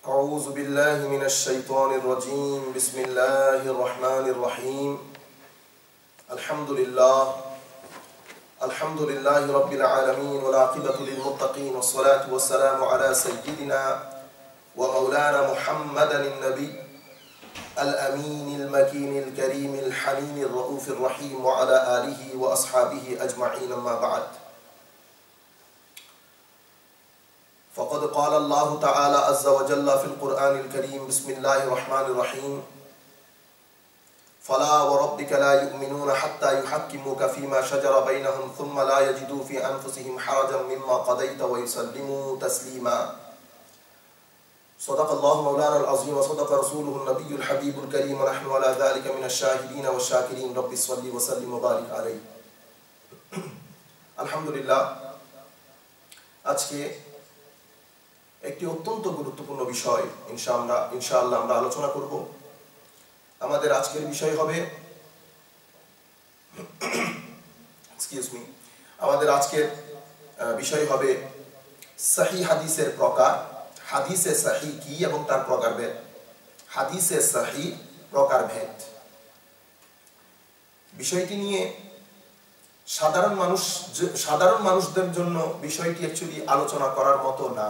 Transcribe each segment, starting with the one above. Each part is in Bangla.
أعوذ بالله من الشيطان الرجيم بسم الله الرحمن الرحيم الحمد لله رب العالمين والعاقبة للمتقين والصلاة والسلام على سيدنا ومولانا محمد النبي الأمين المكين الكريم الحنين الرؤوف الرحيم وعلى آله وأصحابه أجمعين ما بعد فقد قال الله تعالى عز وجل في القرآن الكريم بسم الله الرحمن الرحيم فلا وربك لا يؤمنون حتى يحكموك فيما شجر بينهم ثم لا يجدوا في أنفسهم حرجا مما قضيت ويسلموا تسليما صدق الله مولانا العظيم وصدق رسوله النبي الحبيب الكريم ونحن على ذلك من الشاهدين والشاكرين رب صل وسلم وبارك عليه الحمد لله আজকে একটি অত্যন্ত গুরুত্বপূর্ণ বিষয় ইনশাআল্লাহ আমরা আলোচনা করব। আমাদের আজকের বিষয় হবে আমাদের আজকের বিষয় হবে সহিহ হাদিসের প্রকার, হাদিসে সহিহ কি এবং তার প্রকারভেদ। হাদিসে সহিহ প্রকারভেদ বিষয়টি নিয়ে সাধারণ মানুষদের জন্য বিষয়টি অ্যাকচুয়ালি আলোচনা করার মতো না,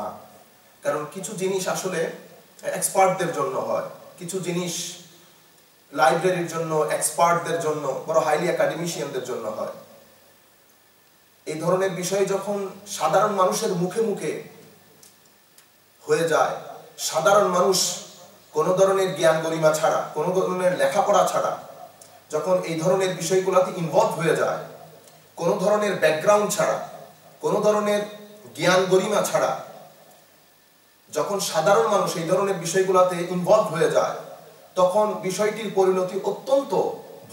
কারণ কিছু জিনিস আসলে এক্সপার্টদের জন্য হয়, কিছু জিনিস লাইব্রেরির জন্য, এক্সপার্টদের জন্য, বড় হাইলি একাডেমিশিয়ানদের জন্য হয়। এই ধরনের বিষয় যখন সাধারণ মানুষের মুখে মুখে হয়ে যায়, সাধারণ মানুষ কোনো ধরনের জ্ঞান গরিমা ছাড়া, কোনো ধরনের লেখাপড়া ছাড়া যখন এই ধরনের বিষয়গুলোতে ইনভলভ হয়ে যায়, কোনো ধরনের ব্যাকগ্রাউন্ড ছাড়া, কোনো ধরনের জ্ঞান গরিমা ছাড়া যখন সাধারণ মানুষ এই ধরনের বিষয়গুলোতে ইনভলভ হয়ে যায়, তখন বিষয়টির পরিণতি অত্যন্ত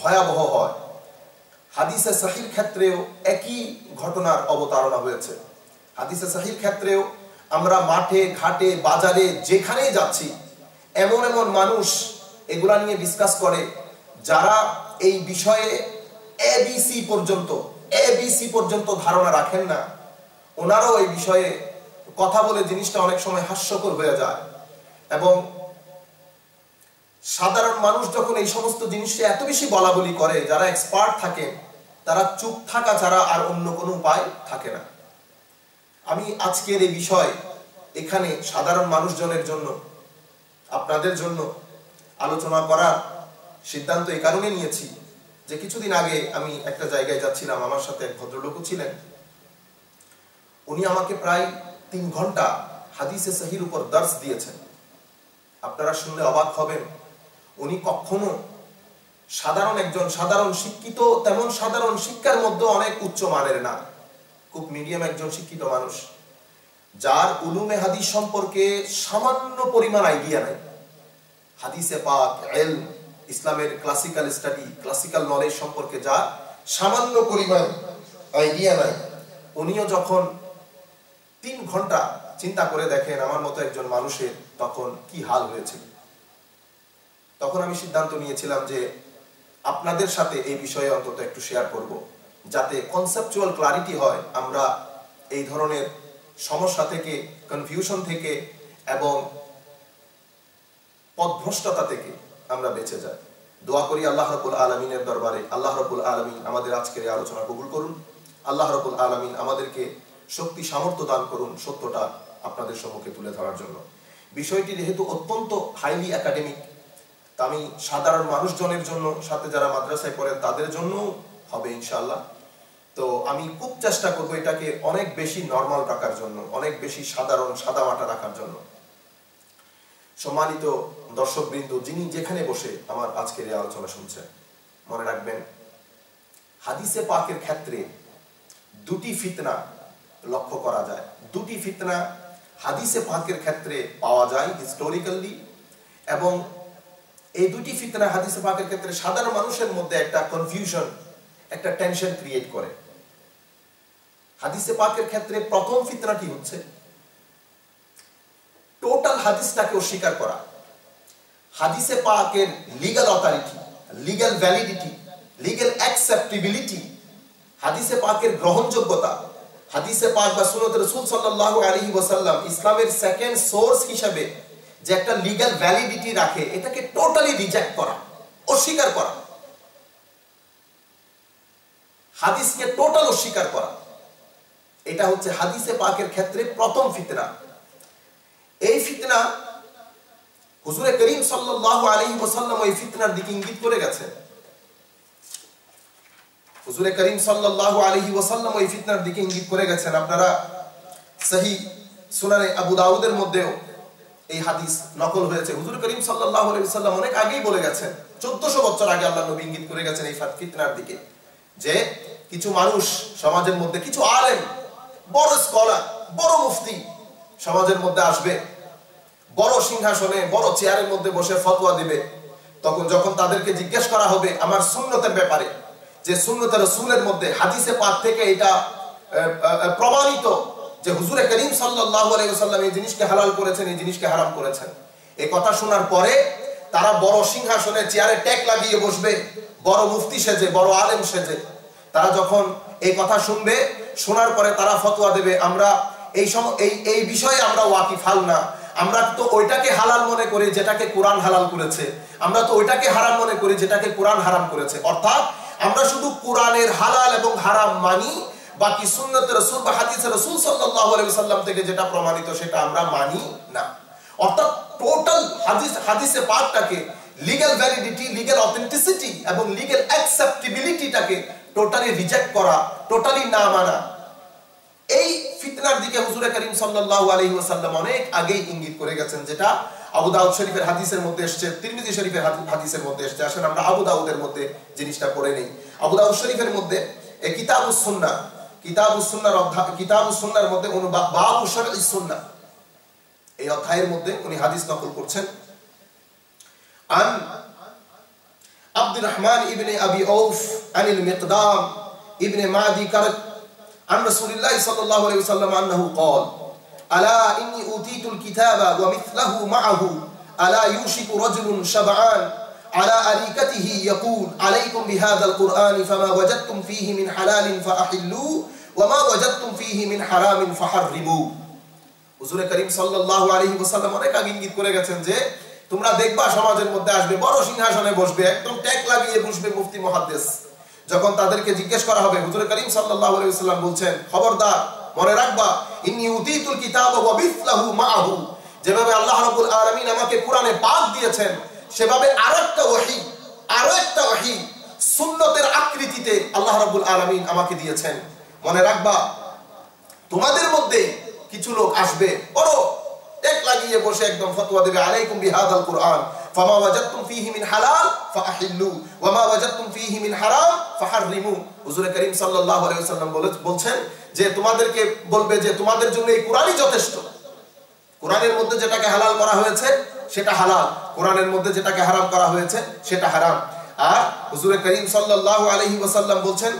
ভয়াবহ হয়। হাদিসে সহিহ ক্ষেত্রেও একই ঘটনার অবতারণা হয়েছে। হাদিসে সহিহ ক্ষেত্রেও আমরা মাঠে ঘাটে বাজারে যেখানেই যাচ্ছি, এমন এমন মানুষ এগুলা নিয়ে ডিসকাস করে যারা এই বিষয়ে এবিসি পর্যন্ত ধারণা রাখেন না। ওনারাও এই বিষয়ে কথা বলে জিনিসটা অনেক সময় হাস্যকর হয়ে যায়, এবং সাধারণ মানুষ যখন এই সমস্ত জিনিসটা এত বেশি বলা বলি করে, যারা এক্সপার্ট থাকে তারা চুপ থাকা ছাড়া আর অন্য কোনো উপায় থাকে না। আমি আজকের এই বিষয় এখানে সাধারণ মানুষজনের জন্য, আপনাদের জন্য আলোচনা করার সিদ্ধান্ত এই কারণে নিয়েছি যে কিছুদিন আগে আমি একটা জায়গায় যাচ্ছিলাম, আমার সাথে এক ভদ্রলোকও ছিলেন। উনি আমাকে প্রায় 3 ঘন্টা হাদিসে সহিহর উপর দর্স দিয়েছেন। আপনারা শুনলে অবাক হবেন, উনি কখনো সাধারণ শিক্ষিত, তেমন সাধারণ শিক্ষার মধ্যে অনেক উচ্চ মানের না, খুব মিডিয়াম একজন শিক্ষিত মানুষ, যার উলুমে হাদিস সম্পর্কে সামান্য পরিমাণ আইডিয়া নাই। হাদিসে পাক, ইলম, ইসলামের ক্লাসিক্যাল স্টাডি, ক্লাসিক্যাল নলেজ সম্পর্কে যার সামান্য পরিমাণ আইডিয়া নাই, উনিও যখন 3 ঘন্টা চিন্তা করে দেখেন আমার মতো একজন মানুষের তখন কি হাল হয়েছিল। তখন আমি সিদ্ধান্ত নিয়েছিলাম যে আপনাদের সাথে এই বিষয়ে অন্তত একটু শেয়ার করব, যাতে কনসেপচুয়াল ক্লারিটি হয়, আমরা এই ধরনের সমস্যা থেকে, কনফিউশন থেকে এবং পথভ্রষ্টতা থেকে আমরা বেঁচে যাই। দোয়া করি আল্লাহ রাব্বুল আলামিনের দরবারে, আল্লাহ রাব্বুল আলামিন আমাদের আজকের এই আলোচনা কবুল করুন। আল্লাহ রাব্বুল আলামিন আমাদেরকে শক্তি সামর্থ্য দান করুন সত্যটা আপনাদের সম্মুখে তুলে ধরার জন্য। বিষয়টি যেহেতু অত্যন্ত হাইলি একাডেমিক, তা আমি সাধারণ মানুষজনের জন্য, সাথে যারা মাদ্রাসায় পড়েন তাদের জন্য হবে ইনশাআল্লাহ। তো আমি খুব চেষ্টা করব এটাকে অনেক বেশি নরমাল রাখার জন্য, অনেক বেশি সাদামাটা রাখার জন্য। সম্মানিত দর্শকবৃন্দ, যিনি যেখানে বসে আমার আজকের এই আলোচনা শুনছেন, মনে রাখবেন হাদিসে পাকের ক্ষেত্রে 2টি ফিতনা লক্ষ্য করা যায়। 2টি ফিতনা হাদিসে পাকের ক্ষেত্রে পাওয়া যায় হিস্টোরিক্যালি, এবং এই 2টি ফিতনা হাদিসে পাকের ক্ষেত্রে সাধারণ মানুষের মধ্যে একটা কনফিউশন, একটা টেনশন ক্রিয়েট করে। হাদিসে পাকের ক্ষেত্রে প্রথম ফিতনাটি হচ্ছে টোটাল হাদিসটাকে অস্বীকার করা। হাদিসে পাকের legal authority, legal validity, legal acceptability, হাদিসে পাকের গ্রহণযোগ্যতা, হাদিসে পাক বা সুন্নাত রাসূল সাল্লাল্লাহু আলাইহি ওয়াসাল্লাম ইসলামের সেকেন্ড সোর্স হিসেবে যে একটা লিগ্যাল ভ্যালিডিটি রাখে, এটাকে টোটালি রিজেক্ট করা, অস্বীকার করা, হাদিসকে টোটাল অস্বীকার করা, এটা হচ্ছে হাদিসে পাকের ক্ষেত্রে প্রথম ফিতনা। এই ফিতনা হুজুরে করিম সাল্লাল্লাহু আলাইহি ওয়াসাল্লাম ওই ফিতনার দিকে ইঙ্গিত করে গেছেন। হুজুরে করিম সাল্লাল্লাহু আলাইহি ওয়াসাল্লাম ওই ফিতনার দিকে ইঙ্গিত করে গেছেন। আপনারা সহিহ সুনানে আবু দাউদের মধ্যেও এই হাদিস নকল হয়েছে। হুজুর করিম সাল্লাল্লাহু আলাইহি ওয়াসাল্লাম অনেক আগেই বলে গেছেন, 1400 বছর আগে আল্লাহ নবী ইঙ্গিত করে গেছেন এই ফিতনার দিকে, যে কিছু মানুষ সমাজের মধ্যে, কিছু আলেম, বড় স্কলার, বড় মুফতি সমাজের মধ্যে আসবে, বড় সিংহাসনে, বড় চেয়ারের মধ্যে বসে ফতোয়া দিবে। তখন যখন তাদেরকে জিজ্ঞেস করা হবে আমার সুন্নতের ব্যাপারে, যে সুন্নতে রাসূলের মধ্যে হাদিসে পাক থেকে এটা প্রমাণিত যে হুজুরে করিম সাল্লাল্লাহু আলাইহি ওয়াসাল্লাম এই জিনিসকে হালাল করেছেন, এই জিনিসকে হারাম করেছেন, এই কথা শোনার পরে তারা বড় সিংহাসনে চেয়ারে ট্যাগ লাগিয়ে বসবে, বড় মুফতি সেজে, বড় আলেম সেজে। তারা যখন এই কথা শুনবে, শোনার পরে তারা ফতোয়া দেবে, আমরা এই বিষয়ে আমরা ওয়াকিফাল না, আমরা তো ওইটাকে হালাল মনে করি যেটাকে কোরআন হালাল করেছে, আমরা তো ওইটাকে হারাম মনে করি যেটাকে কোরআন হারাম করেছে। অর্থাৎ আমরা শুধু কোরআনের হালাল এবং হারাম মানি, বাকি সুন্নতে রাসূল বা হাদিসে রাসূল সাল্লাল্লাহু আলাইহি ওয়াসাল্লাম থেকে যেটা প্রমাণিত সেটা আমরা মানি না। অর্থাৎ টোটাল হাদিসে পাকটাকে লিগ্যাল ভ্যালিডিটি, লিগ্যাল অথেন্টিসিটি এবং লিগ্যাল অ্যাকসেপ্টেবিলিটিটাকে টোটালি রিজেক্ট করা, টোটালি না মানা, এই ফিতনার দিকে হুজুর করিম সাল্লাল্লাহু আলাইহি ওয়াসাল্লাম অনেক আগেই ইঙ্গিত করে গেছেন, যেটা আবু দাউদ শরীফের হাদিসের মধ্যে এসেছে, তিরমিজি শরীফের হাদিসের মধ্যে এসেছে। আসেন আমরা আবু দাউদের মধ্যে জিনিসটা পড়ে নেই। আবু দাউদ শরীফের মধ্যে এই কিতাবুস সুন্নাহ, কিতাবুস সুন্নাহর মধ্যে বাবু শারঈস সুন্নাহ, এই অধ্যায়ের মধ্যে উনি হাদিস নকল করছেন। আন আব্দুর রহমান ইবনে আবি আউফ আনিল মিকদাম ইবনে মাদি কারক عن رسول الله صلى الله عليه وسلم أنه قال ألا إني أوتيت الكتاب ومثله معه ألا يوشك رجل شبعان على أريكته يقول عليكم بهذا القرآن فما وجدتم فيه من حلال فأحلوا وما وجدتم فيه من حرام فحرموا। হুজুর করিম সাল্লাল্লাহু আলাইহি ওয়াসাল্লাম অনেক আগে ইঙ্গিত করে গেছেন যে তোমরা দেখবা সমাজের মধ্যে আসবে, বড় সিংহাসনে বসবে, একদম ট্যাগ লাগিয়ে বসবে মুফতি মুহাদ্দিস। যখন তাদেরকে জিজ্ঞেস করা হবে, হুজুর করিম সাল্লাল্লাহু আলাইহি ওয়াসাল্লাম বলছেন, খবরদার, মনে রাখবা, ইন্নী উতীতুল কিতাব ওয়া মিসলাহু মাআহু, যেভাবে আল্লাহ রাব্বুল আলামিন আমাকে কোরআনে পাক দিয়েছেন, সেভাবে আরেকটা ওহী সুন্নতের আকৃতিতে আল্লাহ রাব্বুল আলামিন আমাকে দিয়েছেন। মনে রাখবা, তোমাদের মধ্যে কিছু লোক আসবে, বড় ট্যাগ লাগিয়ে বসে একদম ফতোয়া দেবে, আলাইকুম বিহাদাল কুরআন ফামা ওয়াজাদতুম ফীহি মিন হালাল ফাআহিল্লু ওয়া মা ওয়াজাদতুম ফীহি মিন হারাম ফাহাররিমু। হুজুর করিম সাল্লাল্লাহু আলাইহি ওয়াসাল্লাম বলছেন যে তোমাদেরকে বলবে যে তোমাদের জন্য এই কোরআনই যথেষ্ট, কোরআনের মধ্যে যেটাকে হালাল করা হয়েছে সেটা হালাল, কোরআনের মধ্যে যেটাকে হারাম করা হয়েছে সেটা হারাম। আর হুজুর করিম সাল্লাল্লাহু আলাইহি ওয়াসাল্লাম বলছেন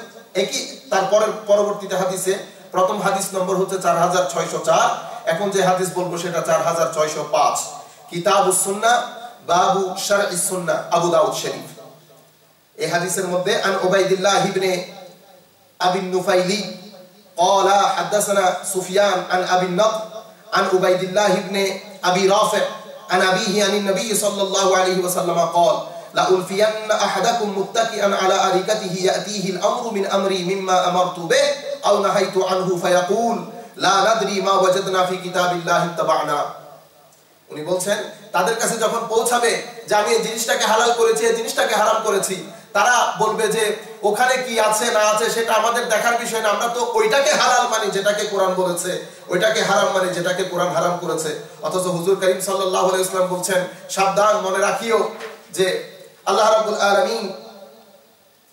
একই, তারপরে পরবর্তীতে হাদিসে প্রথম হাদিস নম্বর হচ্ছে 4604, এখন যে হাদিস বলবো সেটা 4605, কিতাবুস সুন্নাহ বাবু শারঈস সুন্নাহ, আবু দাউদ শরীফ। এই হাদিসের মধ্যে আন উবাইদুল্লাহ ইবনে আবি নুফাইলি قال حدثنا سفيان عن ابي النضر عن عبيد الله بن ابي رافع عن ابيه عن النبي صلى الله عليه وسلم قال لا ألفين أحدكم متكئا على أريكته يأتيه الأمر من أمري مما أمرت به أو نهيت عنه فيقول لا ندري ما وجدنا في كتاب الله اتبعنا। উনি বলছেন তাদের কাছে যখন পৌঁছাবে যে আমি এই জিনিসটাকে হালাল করেছি, এই জিনিসটাকে হারাম করেছি, তারা বলবে যে ওখানে কি আছে না আছে সেটা আমাদের দেখার বিষয় না, আমরা তো ওইটাকে হালাল মানি যেটাকে কোরআন বলেছে, ওইটাকে হারাম মানি যেটাকে কোরআন হারাম করেছে। অথচ হুজুর করিম সাল্লাল্লাহু আলাইহি ওয়াসাল্লাম বলছেন সাবধান, মনে রাখিও যে আল্লাহ রাব্বুল আলামিন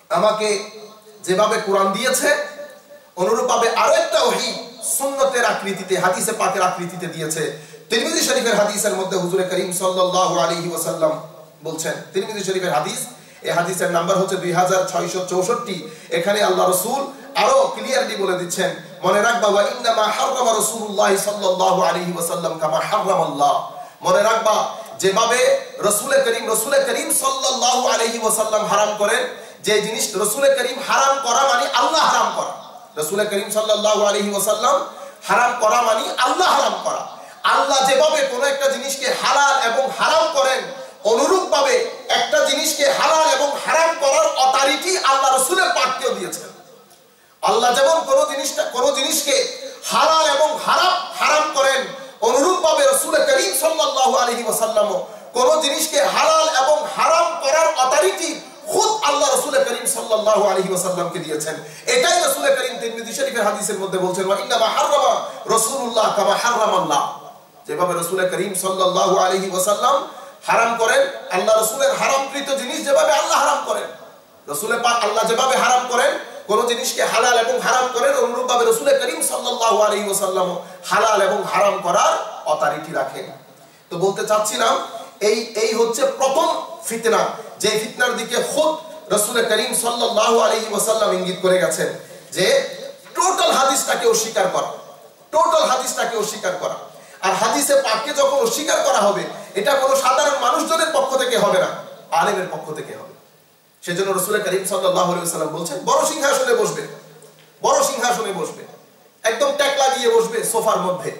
আমাকে যেভাবে কোরআন দিয়েছে অনুরূপভাবে আরো একটা ওহী সুন্নতের আকৃতিতে, হাদিসে পাকের আকৃতিতে দিয়েছে। তিরমিজি শরীফের হাদিসের মধ্যে হুজুর করিম সাল্লাল্লাহু আলাইহি ওয়াসাল্লাম বলছেন, তিরমিজি শরীফের হাদিস, এই হাদিসের নাম্বার হচ্ছে 2664। এখানে আল্লাহ রাসূল আরো ক্লিয়ারলি বলে দিচ্ছেন, মনে রাখবা ওয়া ইন্নামা হারামা রাসূলুল্লাহ সাল্লাল্লাহু আলাইহি ওয়াসাল্লাম কামা হারামাল্লাহ। মনে রাখবা যেভাবে রাসূল করিম সাল্লাল্লাহু আলাইহি ওয়াসাল্লাম হারাম করেন, যে জিনিস রাসূল করিম হারাম করা মানে আল্লাহ হারাম করা, রাসূল করিম সাল্লাল্লাহু আলাইহি ওয়াসাল্লাম হারাম করা মানে আল্লাহ হারাম করা। আল্লাহ যেভাবে কোন একটা জিনিসকে হালাল এবং হারাম করেন, অনুরূপভাবে একটা জিনিসকে হালাল এবং হারাম করার অথরিটি আল্লাহ রাসূলের পাককেও দিয়েছেন। আল্লাহ যেমন কোন জিনিসকে হালাল এবং হারাম করেন, অনুরূপভাবে রাসূল করিম সাল্লাল্লাহু আলাইহি ওয়াসাল্লামও কোন জিনিসকে হালাল এবং হারাম করার অথরিটি খুদ আল্লাহ রাসূল করিম সাল্লাল্লাহু আলাইহি ওয়াসাল্লামকে দিয়েছেন। এটাই রাসূল করিম তিরমিজি শরীফের হাদিসের মধ্যে বলছেন, ওয়া ইন্নামা হারামা রাসূলুল্লাহ কামা হারামাল্লাহ। যেভাবে রাসূল করিম সাল্লাল্লাহু আলাইহি ওয়াসাল্লাম হারাম করেন, আল্লাহ রাসূলের হারামকৃত জিনিস যেভাবে আল্লাহ হারাম করেন, রাসূল পাক আল্লাহ যেভাবে হারাম করেন, কোন জিনিসকে হালাল এবং হারাম করেন, অনুরূপভাবে রাসূল করিম সাল্লাল্লাহু আলাইহি ওয়াসাল্লাম হালাল এবং হারাম করার অথরিটি রাখেন। তো বলতে চাচ্ছিলাম এই হচ্ছে প্রথম ফিতনা, যে ফিতনার দিকে খুদ রাসূল করিম সাল্লাল্লাহু আলাইহি ওয়াসাল্লাম ইঙ্গিত করে গেছেন, যে টোটাল হাদিসটাকে অস্বীকার করা, টোটাল হাদিসটাকে অস্বীকার করা। আর হাদিসে পাককে যখন অস্বীকার করা হবে, এটা কোনো সাধারণ মানুষজনের পক্ষ থেকে হবে না, আলেমের পক্ষ থেকে হবে। সেজন্য রাসূল করিম সাল্লাল্লাহু আলাইহি ওয়াসাল্লাম বলছেন, বড় সিংহাসনে বসবে, বড় সিংহাসনে বসবে, একদম ট্যাক লাগিয়ে বসবে সোফার মধ্যে।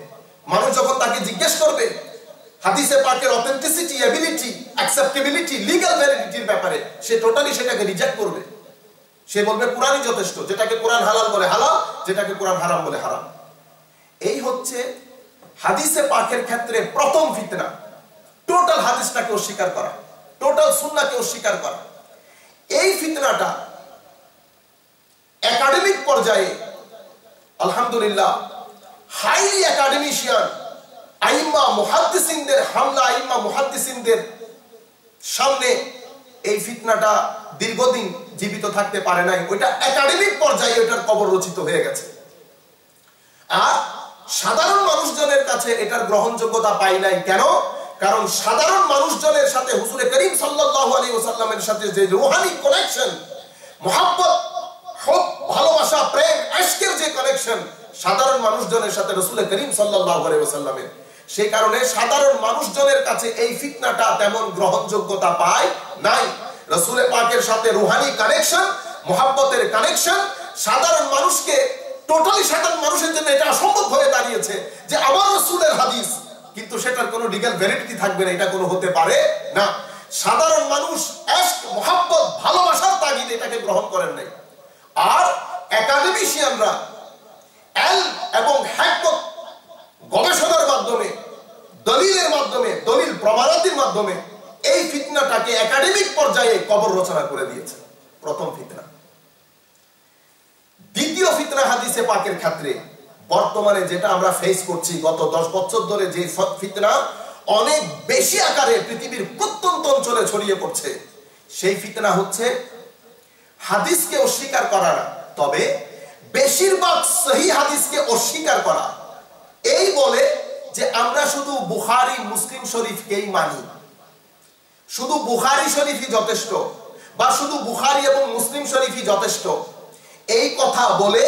মানুষ যখন তাকে জিজ্ঞেস করবে হাদিসে পাকের অথেন্টিসিটি, এবিলিটি, অ্যাকসেপ্টেবিলিটি, লিগ্যাল ভ্যালিডিটির ব্যাপারে, সে টোটালি সেটাকে রিজেক্ট করবে। সে বলবে কোরআনই যথেষ্ট, যেটাকে কোরআন হালাল বলে হালাল, যেটাকে কোরআন হারাম বলে হারাম। এই হচ্ছে হাদিসে পাকের ক্ষেত্রে প্রথম ফিতনা, টোটাল হাদিসটাকে অস্বীকার করা, টোটাল সুন্নাহকে অস্বীকার করা। এই ফিতনাটা একাডেমিক পর্যায়ে আলহামদুলিল্লাহ হাইলি একাডেমিশিয়ান আইম্মা মুহাদ্দিসিনদের হামলা, আইম্মা মুহাদ্দিসিনদের সামনে এই ফিতনাটা দীর্ঘদিন জীবিত থাকতে পারে নাই। ওইটা একাডেমিক পর্যায়ে ওটার কবর রচিত হয়ে গেছে। আর সাধারণ মানুষজনের কাছে এটার গ্রহণযোগ্যতা পায় নাই। কেন? কারণ সাধারণ মানুষজনের সাথে হুজুর করিম সাল্লাল্লাহু আলাইহি ওয়াসাল্লামের সাথে যে রূহানি কানেকশন, মুহাব্বত, হুব, ভালোবাসা, প্রেম, ইশকের যে কানেকশন সাধারণ মানুষজনের সাথে রাসূল করিম সাল্লাল্লাহু আলাইহি ওয়াসাল্লামের, সেই কারণে সাধারণ মানুষজনের কাছে এই ফিতনাটা তেমন গ্রহণযোগ্যতা পায় নাই। রাসূল পাকের সাথে রূহানি কানেকশন, মুহাব্বতের কানেকশন সাধারণ মানুষকে, টোটালি সাধারণ মানুষের জন্য এটা অসম্ভব হয়ে দাঁড়িয়েছে যে আমার রাসূলের হাদিস, কিন্তু সেটার কোনো লিগ্যাল ভ্যালিডিটি থাকবে না, এটা কোনো হতে পারে না। সাধারণ মানুষ ইশক, মুহাব্বত, ভালোবাসার তাগিদে এটাকে গ্রহণ করেন নাই। আর একাডেমিশিয়ানরা এলম এবং হিকমত গবেষণার মাধ্যমে, দলিলের মাধ্যমে, দলিল প্রমাণাদির মাধ্যমে এই ফিতনাটাকে একাডেমিক পর্যায়ে কবর রচনা করে দিয়েছে। প্রথম ফিতনা। দ্বিতীয় ফিতনা হাদিসে পাকের ক্ষেত্রে বর্তমানে যেটা আমরা ফেস করছি, গত 10 বছর ধরে যে ফিতনা অনেক বেশি আকারে পৃথিবীর প্রত্যন্ত অঞ্চলে ছড়িয়ে পড়ছে, সেই ফিতনা হচ্ছে হাদিসকে অস্বীকার করা না, তবে বেশিরভাগ সহিহ হাদিসকে অস্বীকার করা। এই বলে যে আমরা শুধু বুখারী, মুসলিম শরীফকেই মানি, শুধু বুখারী শরীফই যথেষ্ট, বা শুধু বুখারী এবং মুসলিম শরীফই যথেষ্ট, এই কথা বলে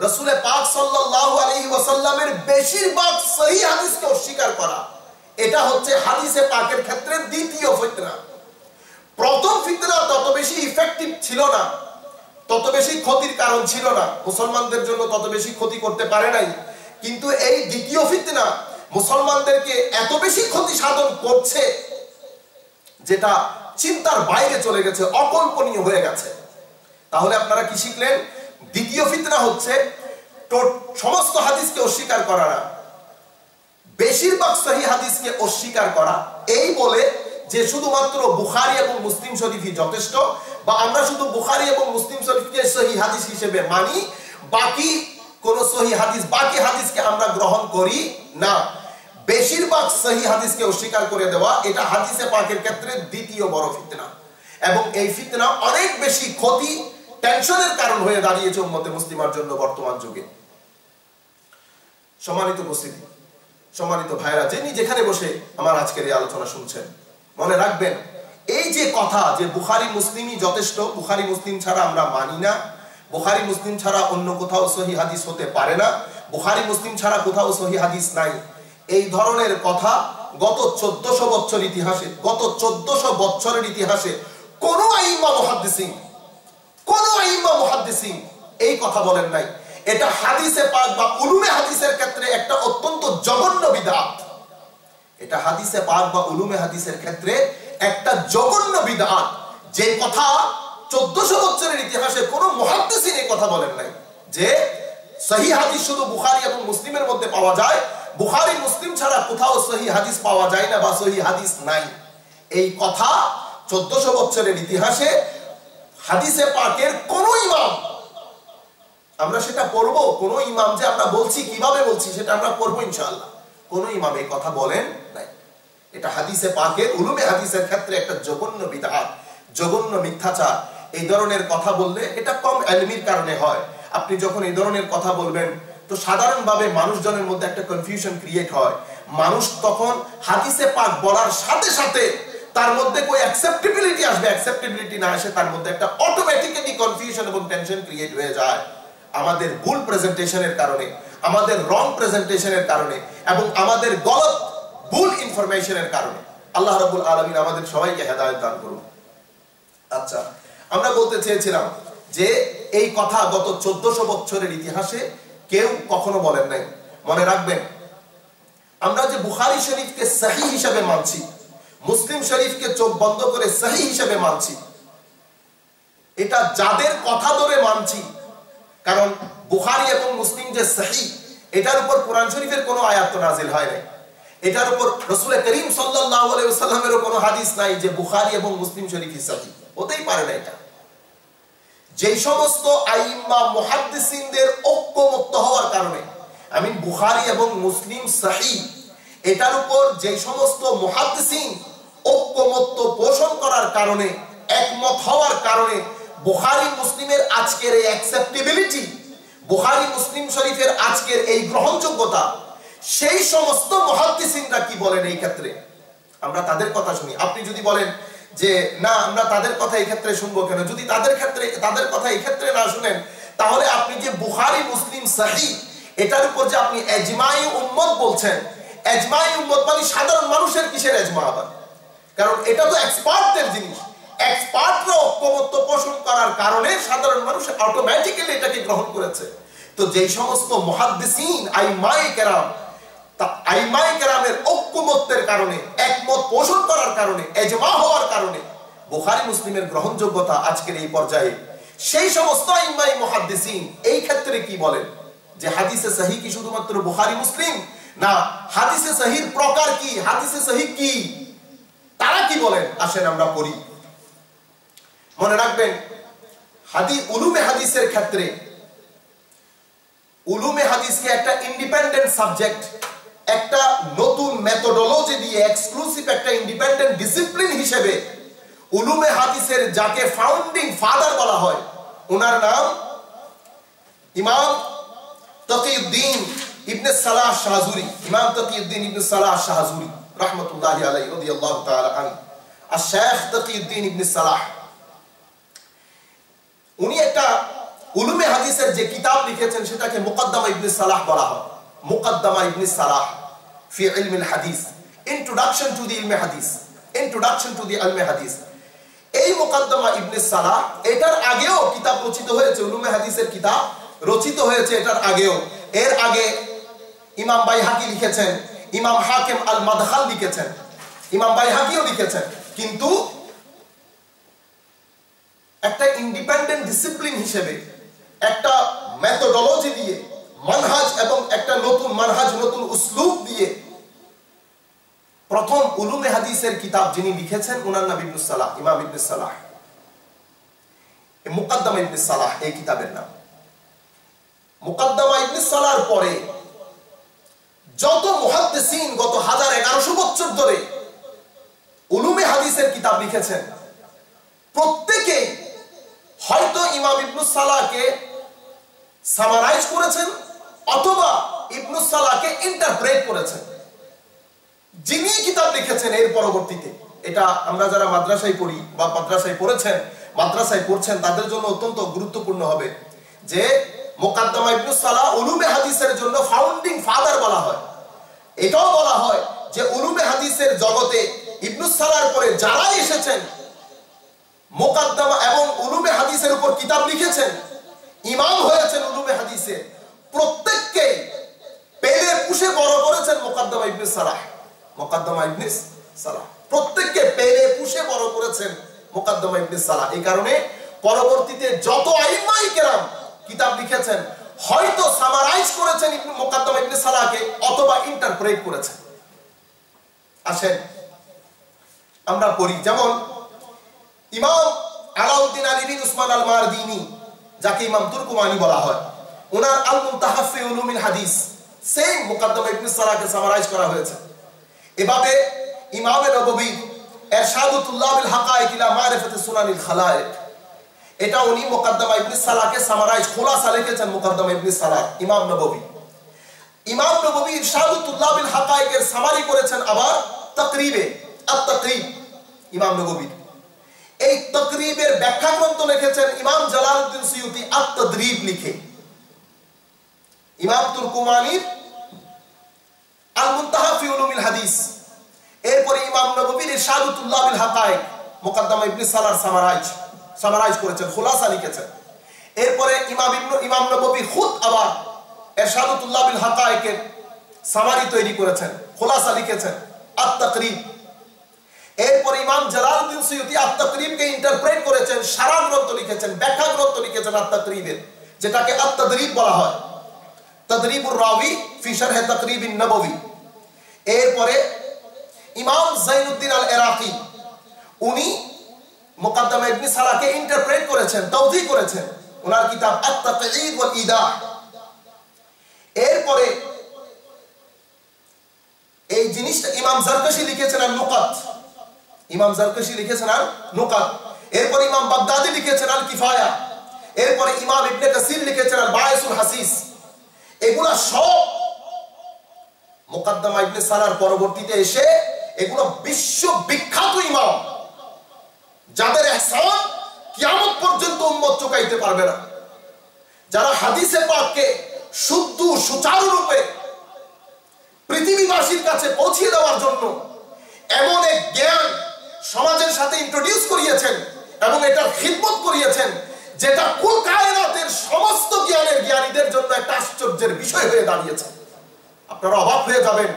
রাসূল পাক সাল্লাল্লাহু আলাইহি ওয়াসাল্লামের বেশিরভাগ সহিহ হাদিসকে অস্বীকার করা। এটা হচ্ছে হাদিসে পাকের ক্ষেত্রে দ্বিতীয় ফিতনা। প্রথম ফিতনা তত বেশি ইফেক্টিভ ছিল না, তত বেশি ক্ষতির কারণ ছিল না, মুসলমানদের জন্য তত বেশি ক্ষতি করতে পারে নাই। কিন্তু এই দ্বিতীয় ফিতনা মুসলমানদেরকে এত বেশি ক্ষতি সাধন করছে, যেটা চিন্তার বাইরে চলে গেছে, অকল্পনীয় হয়ে গেছে। তাহলে আপনারা কি শিখলেন? দ্বিতীয় ফিতনা হচ্ছে সমস্ত হাদিসকে অস্বীকার করা না, বেশিরভাগ সহিহ হাদিসকে অস্বীকার করা, এই বলে যে শুধুমাত্র বুখারী এবং মুসলিম শরীফই যথেষ্ট, বা আমরা শুধু বুখারী এবং মুসলিম শরীফকে সহিহ হাদিস হিসেবে মানি, বাকি কোন সহিহ হাদিস, বাকি হাদিসকে আমরা গ্রহণ করি না। বেশিরভাগ সহিহ হাদিসকে অস্বীকার করে দেওয়া, এটা হাদিসে পাকের ক্ষেত্রে দ্বিতীয় বড় ফিতনা। এবং এই ফিতনা অনেক বেশি ক্ষতি, টেনশনের কারণ হয়ে দাঁড়িয়েছে উম্মতে মুসলিমার জন্য বর্তমান যুগে। সম্মানিত উপস্থিতি, সম্মানিত ভাইরা, যিনি যেখানে বসে আমার আজকের এই আলোচনা শুনছেন, মনে রাখবেন এই যে কথা যে বুখারী মুসলিমই যথেষ্ট, বুখারী মুসলিম ছাড়া আমরা মানি না, বুখারী মুসলিম ছাড়া অন্য কোথাও সহিহ হাদিস হতে পারে না, বুখারী মুসলিম ছাড়া কোথাও সহিহ হাদিস নাই, এই ধরনের কথা গত 1400 বছর ইতিহাসে, গত 1400 বছরের ইতিহাসে কোন আইম্মা মুহাদ্দিসিন এই কথা বলেন নাই। এটা হাদিসে পাক বা উলুমে হাদিসের ক্ষেত্রে একটা অত্যন্ত জঘন্য বিদআত, এটা হাদিসে পাক বা উলুমে হাদিসের ক্ষেত্রে একটা জঘন্য বিদআত, যে কথা 1400 বছরের ইতিহাসে কোনো মুহাদ্দিসিন এই কথা বলেন নাই যে সহিহ হাদিস শুধু বুখারী এবং মুসলিমের মধ্যে পাওয়া যায়, বুখারী মুসলিম ছাড়া কোথাও সহিহ হাদিস পাওয়া যায় না বা সহিহ হাদিস নাই। এই কথা 1400 বছরের ইতিহাসে হাদিসে পাকের কোন ইমাম, আমরা সেটা পড়বো, কোন ইমাম যে আমরা বলছি কিভাবে বলছি সেটা আমরা পড়বো ইনশাআল্লাহ, কোন ইমাম এই কথা বলেন নাই। এটা হাদিসে পাকের উলুমে হাদিসের ক্ষেত্রে একটা জঘন্য বিদআত, জঘন্য মিথ্যাচার। এই ধরনের কথা বললে এটা কম ইলমির কারণে হয়। আপনি যখন এই ধরনের কথা বলবেন তো সাধারণভাবে মানুষজনের মধ্যে একটা কনফিউশন ক্রিয়েট হয়। মানুষ তখন হাদিসে পাক বলার সাথে সাথে তার মধ্যে কোই অ্যাকসেপ্টেবিলিটি আসবে, অ্যাকসেপ্টেবিলিটি না আসে তার মধ্যে একটা অটোমেটিক্যালি কনফিউশন এবং টেনশন ক্রিয়েট হয়ে যায়। আমাদের ভুল প্রেজেন্টেশনের কারণে, আমাদের রং প্রেজেন্টেশনের কারণে এবং আমাদের গলত ভুল ইনফরমেশনের কারণে। আল্লাহ রাব্বুল আলামিন আমাদের সবাইকে হেদায়েত দান করুন। আচ্ছা, আমরা বলতে চেয়েছিলাম যে এই কথা গত 1400 বছরের ইতিহাসে কেউ কখনো বলেন নাই। মনে রাখবেন, আমরা যে বুখারী শরীফকে সহিহ হিসেবে মানছি, মুসলিম শরীফকে চোখ বন্ধ করে সহিহ হিসেবে মানছি, এটা যাদের কথা ধরে মানছি, কারণ বুখারী এবং মুসলিম যে সহিহ, এটার উপর কোরআন শরীফের কোনো আয়াত নাযিল হয় নাই, এটার উপর রাসূল করিম সাল্লাল্লাহু আলাইহি ওয়াসাল্লামেরও কোনো হাদিস নাই যে বুখারী এবং মুসলিম শরীফই সহিহ, হতেই পারে না। এটা যেই সমস্ত আইম্মা মুহাদ্দিসিনদের ঐক্যমত্য হওয়ার কারণে, আমি বুখারী এবং মুসলিম সহিহ, এটার উপর যেই সমস্ত মুহাদ্দিসিন ঐক্যমত্য পোষণ করার কারণে, একমত হওয়ার কারণে বুখারী মুসলিমের আজকের এই অ্যাকসেপ্টেবিলিটি, বুখারী মুসলিম শরীফের আজকের এই গ্রহণযোগ্যতা, সেই সমস্ত মুহাদ্দিসিনরা কি বলেন এই ক্ষেত্রে, আমরা তাদের কথা শুনি। আপনি যদি বলেন যে না আমরা তাদের কথা এই ক্ষেত্রে শুনবো কেন, যদি তাদের কথা এই ক্ষেত্রে না শুনেন, তাহলে আপনি যে বুখারী মুসলিম সহিহ, এটার উপর যে আপনি ইজমাই উম্মত বলছেন, ইজমাই উম্মত মানে সাধারণ মানুষের কিসের ইজমা আবার? কারণ এটা তো এক্সপার্টদের জিনিস, এক্সপার্টরা ঐক্যমত্য পোষণ করার কারণে সাধারণ মানুষ অটোমেটিক্যালি এটাকে গ্রহণ করেছে। তো যেই সমস্ত মুহাদ্দিসিন আইমায়ে কেরামের ঐক্যমত্যের কারণে, একমত পোষণ করার কারণে, ইজমা হওয়ার কারণে বুখারী মুসলিমের গ্রহণযোগ্যতা আজকের এই পর্যায়ে, সেই সমস্ত আইমায়ে মুহাদ্দিসিন এই ক্ষেত্রে কি বলেন যে হাদিসে সহিহ কি শুধুমাত্র বুখারী মুসলিম না, হাদিসে সহিহর প্রকার কি, হাদিসে সহিহ কি, তারা কি বলেন আসেন আমরা পড়ি। মনে রাখবেন, উলুমে হাদিসের ক্ষেত্রে উলুমে হাদিসকে একটা ইন্ডিপেন্ডেন্ট সাবজেক্ট, একটা নতুন মেথোডোলজি দিয়ে এক্সক্লুসিভ একটা ইন্ডিপেন্ডেন্ট ডিসিপ্লিন হিসেবে উলুমে হাদিসের যাকে ফাউন্ডিং ফাদার বলা হয়, ওনার নাম ইমাম তাকিউদ্দিন ইবনে সালাহ শাহজুরি, ইমাম তাকিউদ্দিন ইবনে সালাহ শাহজুরি রাহমাতুল্লাহি আলাইহি রাদিয়াল্লাহু তাআলা আনহু, আর শেখ তাকিউদ্দিন ইবনে সালাহ। উনি একটা উলুমে হাদিসের যে কিতাব লিখেছেন সেটাকে মুকদ্দমা ইবনে সালাহ বলা হয়। মুকদ্দমা ইবনে সালাহ ফি ইলমিল হাদিস, ইন্ট্রোডাকশন টু দি ইলমে হাদিস, ইন্ট্রোডাকশন টু দি ইলমে হাদিস। এই মুকদ্দমা ইবনে সালাহ, এটার আগেও কিতাব রচিত হয়েছে, উলুমে হাদিসের কিতাব রচিত হয়েছে এটার আগেও। এর আগে ইমাম বাইহাকি লিখেছেন, ইমাম হাকিম আল মাদখাল লিখেছেন, ইমাম বাইহাকিও লিখেছেন। কিন্তু একটা ইন্ডিপেন্ডেন্ট ডিসিপ্লিন হিসেবে, একটা মেথোডোলজি দিয়ে, মানহাজ এবং একটা নতুন মানহাজ, নতুন উসলুব দিয়ে প্রথম উলুমে হাদিসের কিতাব যিনি লিখেছেন ওনার নাম ইবনে সালাহ, ইমাম ইবনে সালাহ। মুকদ্দমা ইবনে সালাহ এই কিতাবের নাম। মুকদ্দমা ইবনে সালাহর পরে যত মুহাদ্দিসিন গত 1100 বছর ধরে উলুমে হাদিসের কিতাব লিখেছেন, প্রত্যেকে হয়তো ইমাম ইবনে সালাহকে সামারাইজ করেছেন অথবা ইবনে সালাহকে ইন্টারপ্রেট করেছেন। যিনি কিতাব লিখেছেন এর পরবর্তীতে, এটা আমরা যারা মাদ্রাসায় পড়ি বা মাদ্রাসায় পড়েছেন, মাদ্রাসায় পড়ছেন তাদের জন্য অত্যন্ত গুরুত্বপূর্ণ হবে যে মুকদ্দমা ইবনে সালাহ উলুমে হাদিসের জন্য ফাউন্ডিং ফাদার বলা হয়। এটাও বলা হয় যে উলুমে হাদিসের জগতে ইবনে সালাহর পরে যারা এসেছেন মুকদ্দমা এবং উলুমে হাদিসের উপর কিতাব লিখেছেন, ইমাম হয়েছেন উলুমে হাদিসে, প্রত্যেককে পেলে পুষে বড় করেছেন মুকদ্দমা ইবনে সালাহ। মুকাদ্দামা ইবনে সালাহ। প্রত্যেককে পেলে পুষে বড় করেছেন মুকাদ্দামা ইবনে সালাহ। এই কারণে পরবর্তীতে যত আইম্মায়ে কেরাম কিতাব লিখেছেন হয়তো সামারাইজ করেছেন মুকাদ্দামা ইবনে সালাহকে অথবা ইন্টারপ্রেট করেছেন। আসেন আমরা পড়ি, যেমন ইমাম আলাউদ্দিন আলী বিন উসমান আল মারদিনী, যাকে ইমাম তুর্কমানি বলা হয়, ওনার আল মুনতাহাফ ফি উলুমিল হাদিস সেম মুকাদ্দামা ইবনে সালাহকে সামারাইজ করা হয়েছে। এভাবে ইমাম নববী ইরশাদুতুল্লাহ বিল হাকায়েক ইলা মারিফাতি সুনানিল খালায়েক, এটা উনি মুকাদ্দামা ইবনে সালাহকে সামারাইজ খুলাসা লিখেছেন মুকাদ্দামা ইবনে সালাহ ইমাম নববী। ইমাম নববী ইরশাদুতুল্লাহ বিল হাকায়েকের সামারি করেছেন আবার তাকরিবে, আত-তাকরিব ইমাম নববী। এই তাকরিবের ব্যাখ্যা গ্রন্থ লিখেছেন ইমাম জালালউদ্দিন সুয়ুতি আত-তাদরিব লিখে। ইমাম তুর্কমানির আল মুনতাহা ফি উলুমিল হাদিস, এরপরে ইমাম নববীর ইরশাদুতুল্লাহ বিল হাকায়েক মুকাদ্দামা ইবনে সালাহ সামারাইজ করেছেন, খুলাসা লিখেছেন। এরপরে ইমাম নববী খুদ আবার ইরশাদুতুল্লাহ বিল হাকায়েকের সামারি তৈরি করেছেন, খুলাসা লিখেছেন আত-তাকরিব। এরপরে ইমাম জালালউদ্দিন সুয়ুতি আত-তাকরিবকে ইন্টারপ্রেট করেছেন, সারা গ্রন্থ লিখেছেন, ব্যাখ্যা গ্রন্থ লিখেছেন আত-তাকরিবের, যেটাকে আত-তাদরিব বলা হয়, তাদরিবুর রাবি ফি শারহ তাকরিবিন নববী। এরপরে ইমাম যাইনুদ্দিন আল ইরাকি, উনি মুকাদ্দামা ইবনে সালাহকে ইন্টারপ্রেট করেছেন, তাওযীহ করেছেন, ওনার কিতাব আত-তাকঈদ ওয়াল ইদাহ। এরপরে এই জিনিসটা ইমাম জারকাশি লিখেছেন আল নুকাত, ইমাম জারকাশি লিখেছেন আল নুকাত। এরপরে ইমাম বাগদাদি লিখেছেন আল কিফায়া। এরপরে ইমাম ইবনে কাসির লিখেছেন আল বায়সুল হাসিস। এগুলা সব মুকাদ্দামা ইবনে সালাহর পরবর্তীতে এসে এগুলো বিশ্ব বিখ্যাত ইমাম, যাদের ইহসান কিয়ামত পর্যন্ত উম্মত চুকাইতে পারবে না, যারা হাদিসে পাককে শুদ্ধ সুচারুরূপে পৃথিবীবাসীর কাছে পৌঁছে দেওয়ার জন্য এমন এক জ্ঞান সমাজের সাথে ইন্ট্রোডিউস করিয়েছেন এবং এটার খিদমত করিয়েছেন, যেটা কুল কায়নাতের সমস্ত জ্ঞানের জ্ঞানীদের জন্য একটা আশ্চর্যের বিষয় হয়ে দাঁড়িয়েছে। আপনারা অবাক হয়ে যাবেন,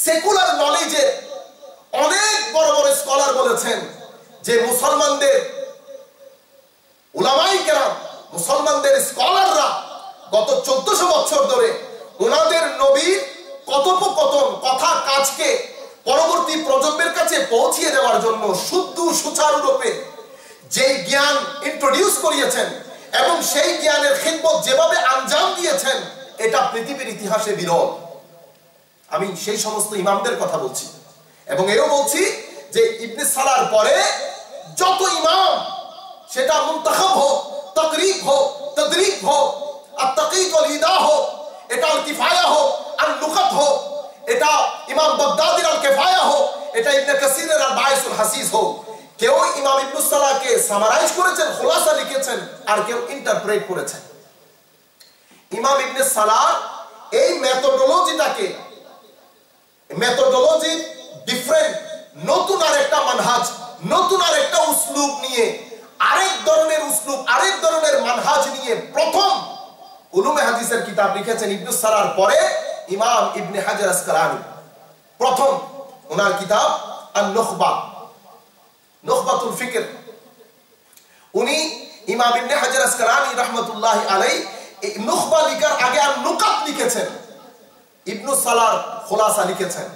সেকুলার নলেজে অনেক বড় বড় স্কলার বলেছেন যে মুসলমানদের উলামায়ে কেরাম, মুসলমানদের স্কলাররা গত 1400 বছর ধরে ওনাদের নবীর কথোপকথন, কথা কাজকে পরবর্তী প্রজন্মের কাছে পৌঁছিয়ে দেওয়ার জন্য শুদ্ধ সুচারুরূপে যে জ্ঞান ইন্ট্রোডিউস করিয়েছেন এবং সেই জ্ঞানের খিদমত যেভাবে আঞ্জাম দিয়েছেন, এটা পৃথিবীর ইতিহাসে বিরল। আমি সেই সমস্ত ইমামদের কথা বলছি এবং এও বলছি যে ইবনে সালাহর পরে যত ইমাম, সেটা মুনতাখাব হোক, তাকরিব হোক, তাদরিব হোক, আত-তাকঈদ ওয়াল ইদাহ হোক, এটা আল কিফায়া হোক, আল নুকাত হোক, এটা ইমাম বাগদাদির আল কিফায়া হোক, এটা ইবনে কাসিরের আল বায়সুল হাসিস হোক, কেউ ইমাম ইবনে সালাহকে সামারাইজ করেছেন, খুলাসা লিখেছেন, আর কেউ ইন্টারপ্রেট করেছেন। ইমাম ইবনে সালাহ এই মেথোডোলজিটাকে, মেথোডোলজি ডিফারেন্ট, নতুন আরেকটা মানহাজ, নতুন আরেকটা উসলুব নিয়ে, আরেক ধরনের উসলুব, আরেক ধরনের মানহাজ নিয়ে প্রথম উলুমে হাদিসের কিতাব লিখেছেন ইবনে সালাহর পরে ইমাম ইবনে হাজার আসকালানী। প্রথম ওনার কিতাব আন-নুখবা, নুখবাতুল ফিকর। উনি ইমাম ইবনে হাজার আসকালানী রাহমাতুল্লাহি আলাইহি নুখবা লিখার আগে আন-নুকাত লিখেছেন, ইবনে সালাহর খুলাসা লিখেছেন।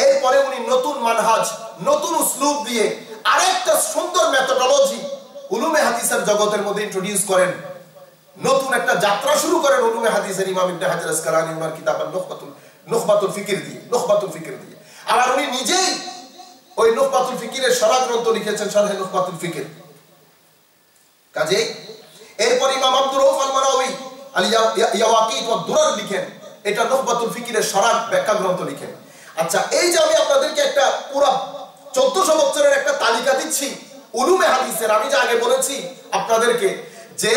এরপরে উনি নতুন মানহাজ, নতুন উসলুব দিয়ে আরেকটা সুন্দর মেথোডোলজি উলুমে হাদিসের জগতের মধ্যে ইন্ট্রোডিউস করেন, নতুন একটা যাত্রা শুরু করেন উলুমে হাদিসের ইমাম ইবনে হাজার আসকালানী ওনার কিতাব নুখবাতুল ফিকর দিয়ে। আর উনি নিজেই ওই নুখবাতুল ফিকরের শরহ গ্রন্থ লিখেছেন, শরহে নুখবাতুল ফিকর। কাজেই এরপর ইমাম আব্দুর রউফ আল মানাওয়ি আল ইয়াওয়াকিত ওয়াদ দুরার লিখেন, এটা নুখবাতুল ফিকরের শরহ ব্যাখ্যা গ্রন্থ লিখেন। আচ্ছা, এই যে আমি আপনাদেরকে একটা পুরো 1400 বছরের একটা তালিকা দিচ্ছি উলুমে হাদিসের, আমি যে আগে বলেছি আপনাদেরকে যে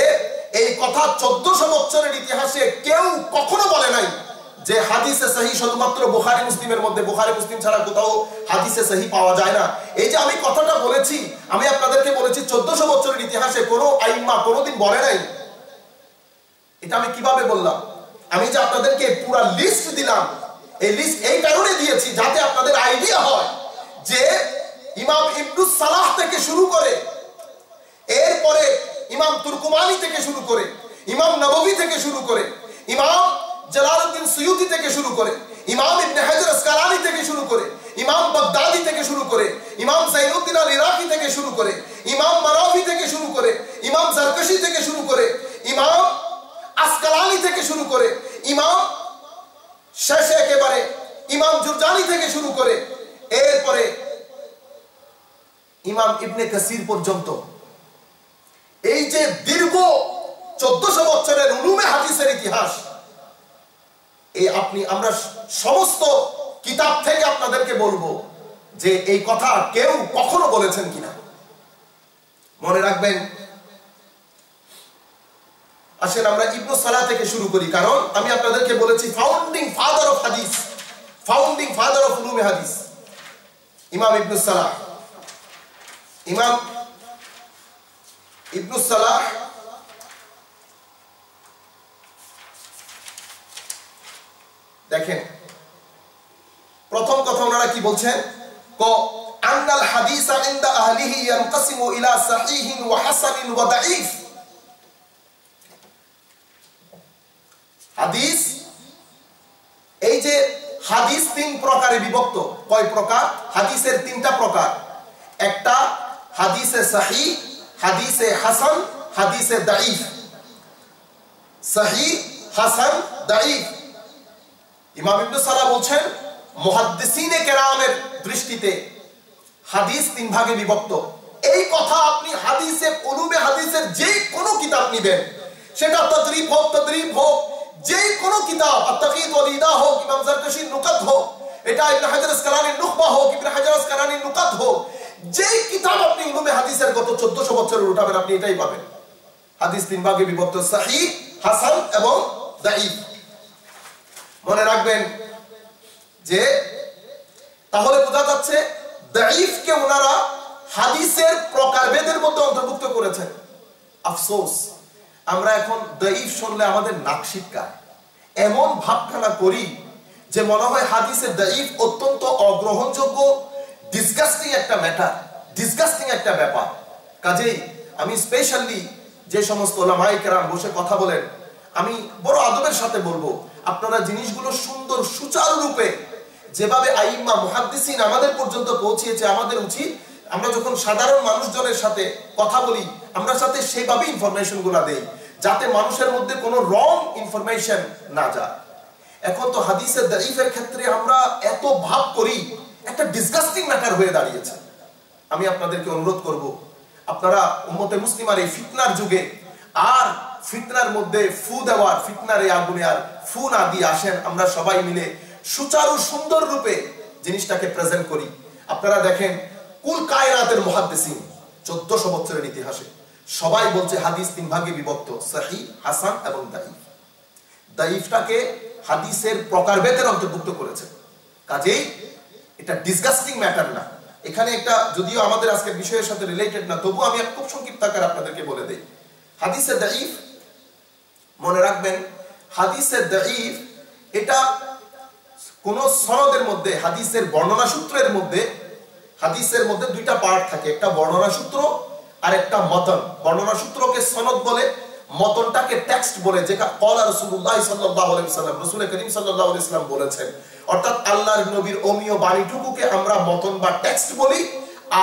এই কথা 1400 বছরের ইতিহাসে কেউ কখনো বলে নাই যে হাদিসে সহিহ শুধুমাত্র বুখারী মুসলিমের মধ্যে, বুখারী মুসলিম ছাড়া কোথাও হাদিসে সহিহ পাওয়া যায় না। এই যে আমি কথাটা বলেছি, আমি আপনাদেরকে বলেছি 1400 বছরের ইতিহাসে কোনো আইম্মা কোনোদিন বলে নাই। এটা আমি কিভাবে বললাম? আমি যে আপনাদেরকে পুরো লিস্ট দিলাম, এই লিস্ট এই কারণে দিয়েছি যাতে আপনাদের আইডিয়া হয় যে ইমাম ইবনুস সালাহ থেকে শুরু করে, এরপরে ইমাম তুর্কুমানি থেকে শুরু করে, ইমাম নববী থেকে শুরু করে, ইমাম জালালউদ্দিন সুয়ুতি থেকে শুরু করে, ইমাম ইবনে হাজার আসকালানি থেকে শুরু করে, ইমাম বাগদাদি থেকে শুরু করে, ইমাম জাইনুদ্দিন আল ইরাকি থেকে শুরু করে, ইমাম মারাফি থেকে শুরু করে, ইমাম জারকাশি থেকে শুরু করে, ইমাম আসকালানি থেকে শুরু করে, ইমাম শেষে একেবারে ইমাম জুরজানি থেকে শুরু করে, এরপরে ইমাম ইবনে কাসির পর্যন্ত এই যে দীর্ঘ 1400 বছরের উলুমে হাদিসের ইতিহাস, এই আমরা সমস্ত কিতাব থেকে আপনাদেরকে বলবো যে এই কথা কেউ কখনো বলেছেন কিনা মনে রাখবেন। আসেন আমরা ইবনুস সালাহ থেকে শুরু করি, কারণ আমি আপনাদেরকে বলেছি ফাউন্ডিং ফাদার অফ হাদিস, ফাউন্ডিং ফাদার অফ উলুমে হাদিস ইমাম ইবনুস সালাহ। ইমাম ইবনুস সালাহ দেখেন প্রথম কথা ওনারা কি বলছেন, আন্নাল হাদিস ইনদা আহলিহি ইয়ানকাসিমু ইলা সাহিহিন ওয়া হাসানিন ওয়া দাঈফ। হাদিস, এই যে হাদিস 3 প্রকারে বিভক্ত। কয় প্রকার? হাদিসের 3টা প্রকার। একটা হাদিসে সহিহ, হাদিসে হাসান, হাদিসে দাঈফ। সহিহ, হাসান, দাঈফ। ইমাম ইবনুস সালাহ বলছেন মুহাদ্দিসিনে কেরামের দৃষ্টিতে হাদিস 3 ভাগে বিভক্ত। এই কথা আপনি হাদিসে উলুমে হাদিসের যে কোনো কিতাব নেবেন, সেটা তাদরিব হোক, যে কোনো কিতাব, আত-তাকীদ ওয়াল ইদা হোক, ইমাম জারকাশির নুকাত হোক, এটা ইবনে হাজার আসকালানির নুখবা হোক, ইবনে হাজার আসকালানির নুকাত হোক, যে কিতাব আপনি উলুমে হাদিসের গত 1400 বছরের উঠাবেন আপনি এটাই পাবেন। হাদিস 3 ভাগে বিভক্ত, সহিহ, হাসান এবং দাঈফ। মনে রাখবেন যে তাহলে বোঝা যাচ্ছে দাঈফকে ওনারা হাদিসের প্রকারভেদের মধ্যে অন্তর্ভুক্ত করেছেন। আফসোস আমরা এখন দাঈফ শুনলে আমাদের নাক সিটকায়, এমন ভাবখানা করি যে মনে হয় হাদিসের দাঈফ অত্যন্ত অগ্রহণযোগ্য, ডিসগাস্টিং একটা ম্যাটার, ডিসগাস্টিং একটা ব্যাপার। কাজেই আমি স্পেশালি যে সমস্ত উলামায়ে কেরাম বসে কথা বলেন, আমি বড় আদবের সাথে বলবো আপনারা জিনিসগুলো সুন্দর সুচারু রূপে যেভাবে আইম্মা মুহাদ্দিসিন আমাদের পর্যন্ত পৌঁছিয়েছে, আমাদের উচিত আমরা যখন সাধারণ মানুষজনের সাথে কথা বলি আমরা সাথে সেইভাবে ইনফরমেশনগুলো দেই যাতে মানুষের মধ্যে কোনো রং ইনফরমেশন না যায়। এখন তো হাদিসের দাঈফের ক্ষেত্রে আমরা এত ভাব করি, একটা ডিসগাস্টিং ম্যাটার হয়ে দাঁড়িয়েছে। আমি আপনাদেরকে অনুরোধ করব আপনারা উম্মতে মুসলিমার এই ফিতনার যুগে আর ফিতনার মধ্যে ফু দেওয়ার, ফিতনার এই আগুনে আর ফু না দিয়ে আসেন আমরা সবাই মিলে সুচারু সুন্দর রূপে জিনিসটাকে প্রেজেন্ট করি। আপনারা দেখেন কুল কায়নাতের মুহাদ্দিসিন 1400 বছরের ইতিহাসে সবাই বলছে হাদিস 3 ভাগে বিভক্ত, সহিহ, হাসান এবং দাঈফ। দাঈফটাকে হাদিসের প্রকারভেদের অন্তর্ভুক্ত করেছে। কাজেই এটা ডিসগাস্টিং ম্যাটার না। এখানে একটা যদিও আমাদের আজকের বিষয়ের সাথে রিলেটেড না, তবু আমি খুব সংক্ষিপ্ত আকারে আপনাদেরকে বলে দেই। হাদিসে দাঈফ মনে রাখবেন, হাদিসে দাঈফ এটা কোন সনদের মধ্যে, হাদিসের বর্ণনা সূত্রের মধ্যে, হাদিসের মধ্যে 2টা পার্ট থাকে, একটা বর্ণনা সূত্র আর একটা মতন। বর্ণনা সূত্রকে সনদ বলে, মতনটাকে টেক্সট বলে, যেটা ক্বালা রাসূলুল্লাহ সাল্লাল্লাহু আলাইহি ওয়াসাল্লাম, রাসূল করিম সাল্লাল্লাহু আলাইহি ওয়াসাল্লাম বলেছেন। অর্থাৎ আল্লাহর নবীর অমীয় বাণীটুকুকে আমরা মতন বা টেক্সট বলি,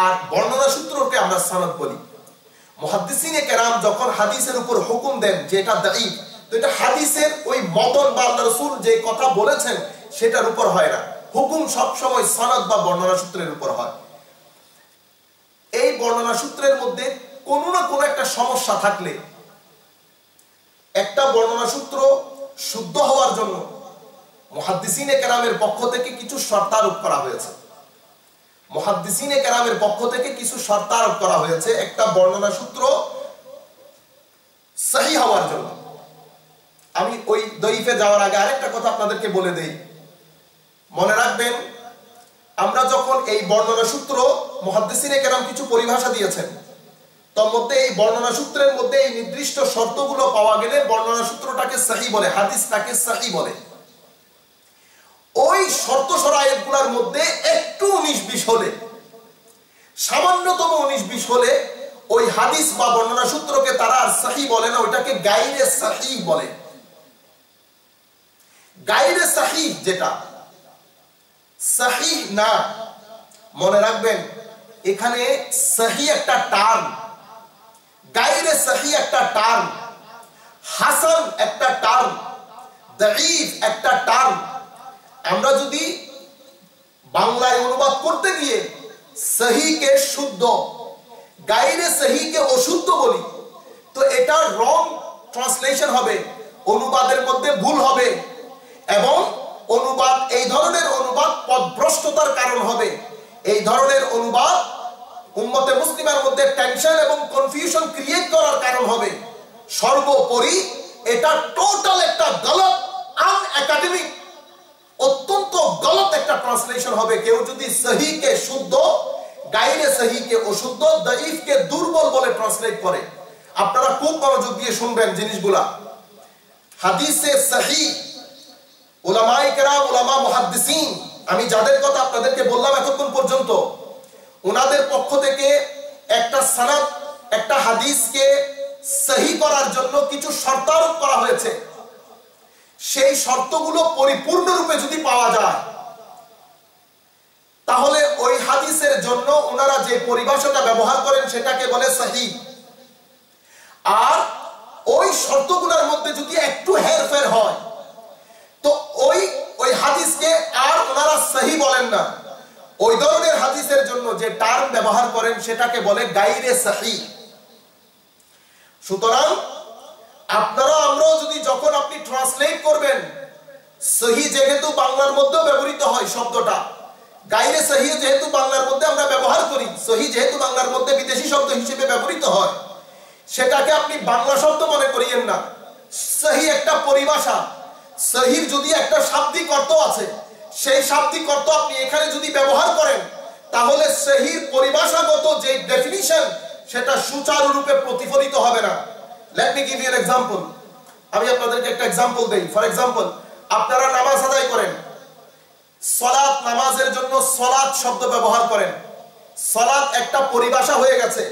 আর বর্ণনা সূত্রকে আমরা সনদ বলি। মুহাদ্দিসিনে কেরাম যখন হাদিসের উপর হুকুম দেন যে এটা দাঈফ, তো এটা হাদিসের ওই মতন বা আল্লাহর রাসূল যে কথা বলেছেন সেটার উপর হয় না, হুকুম সব সময় সনদ বা বর্ণনা সূত্রের উপর হয়। এই বর্ণনা সূত্রের মধ্যে কোনো না কোনো একটা সমস্যা থাকলে একটা বর্ণনা সূত্র শুদ্ধ হওয়ার জন্য মুহাদ্দিসিনে কেরামের পক্ষ থেকে কিছু শর্ত আরোপ করা হয়েছে। মুহাদ্দিসিনে কেরামের পক্ষ থেকে কিছু শর্ত আরোপ করা হয়েছে একটা বর্ণনা সূত্র সহিহ হওয়ার জন্য। আমি ওই দাঈফে যাওয়ার আগে আরেকটা কথা আপনাদেরকে বলে দেই। মনে রাখবেন আমরা যখন এই বর্ণনা সূত্র, মুহাদ্দিসিনে কেরাম কিছু পরিভাষা দিয়েছেন, তার মধ্যে এই বর্ণনা সূত্রের মধ্যে এই নির্দিষ্ট শর্তগুলো পাওয়া গেলে বর্ণনা সূত্রটাকে সহিহ বলে, হাদিসটাকে সহিহ বলে। ওই শর্ত শরায়েতগুলোর মধ্যে একটু 19-20 হলে, সামান্যতম 19-20 হলে ওই হাদিস বা বর্ণনা সূত্রকে তারা আর সহিহ বলে না, ওইটাকে গায়রে সহিহ বলে। গায়রে সহিহ যেটা সহিহ না, মনে রাখবেন এখানে সহিহ একটা টার্ম, গায়রে সহিহ একটা টার্ম, হাসান একটা টার্ম, দাঈফ একটা টার্ম। আমরা যদি বাংলায় অনুবাদ করতে গিয়ে সহিহকে শুদ্ধ, গায়রে সহিহকে অশুদ্ধ বলি, তো এটা রং ট্রান্সলেশন হবে, অনুবাদের মধ্যে ভুল হবে এবং অনুবাদ, এই ধরনের অনুবাদ পথভ্রষ্টতার কারণ হবে। এই ধরনের অনুবাদ উম্মতে মুসলিমের মধ্যে টেনশন এবং কনফিউশন ক্রিয়েট করার কারণ হবে। সর্বোপরি এটা টোটাল একটা গলত, আনএকাডেমিক, অত্যন্ত গলত একটা ট্রান্সলেশন হবে। কেউ যদি সহিহকে শুদ্ধ, গায়রে সহিহকে অশুদ্ধ, দাঈফকে দুর্বল বলে ট্রান্সলেট করে। আপনারা খুব মনোযোগ দিয়ে শুনবেন জিনিসগুলা। হাদিসে সহিহ উলামায়ে কেরাম, উলামা মুহাদ্দিসিন, আমি যাদের কথা আপনাদেরকে বললাম এতক্ষণ পর্যন্ত, ওনাদের পক্ষ থেকে একটা সনদ, একটা হাদিসকে সহিহ করার জন্য কিছু শর্ত আরোপ করা হয়েছে। সেই শর্তগুলো পরিপূর্ণরূপে যদি পাওয়া যায়, তাহলে ওই হাদিসের জন্য ওনারা যে পরিভাষাটা ব্যবহার করেন সেটাকে বলে সহিহ। আর ওই শর্তগুলোর মধ্যে যদি একটু হেরফের হয়, তো ওই হাদিসকে আর ওনারা সহিহ বলেন না। ওই ধরনের হাদিসের জন্য যে টার্ম ব্যবহার করেন সেটাকে বলে গায়রে সহিহ। সুতরাং আপনারা আমরাও যদি, যখন আপনি ট্রান্সলেট করবেন, সহিহ যেহেতু বাংলার মধ্যেও ব্যবহৃত হয় শব্দটা, গায়রে সহিহ যেহেতু বাংলার মধ্যে আমরা ব্যবহার করি, সহিহ যেহেতু বাংলার মধ্যে বিদেশি শব্দ হিসেবে ব্যবহৃত হয়, সেটাকে আপনি বাংলা শব্দ মনে করিয়েন না। সহিহ একটা পরিভাষা, সহিহ যদি একটা শাব্দিক অর্থ আছে, সেই শাব্দিক অর্থ আপনি এখানে যদি ব্যবহার করেন, তাহলে সহিহ পরিভাষাগত যে ডেফিনিশন সেটা সুচারুরূপে প্রতিফলিত হবে না। Let me give you an example. আমি আপনাদেরকে একটা এক্সাম্পল দেই। ফর এক্সাম্পল, আপনারা নামাজ আদায় করেন, সালাত, নামাজের জন্য সালাত শব্দ ব্যবহার করেন। সালাত একটা পরিভাষা হয়ে গেছে।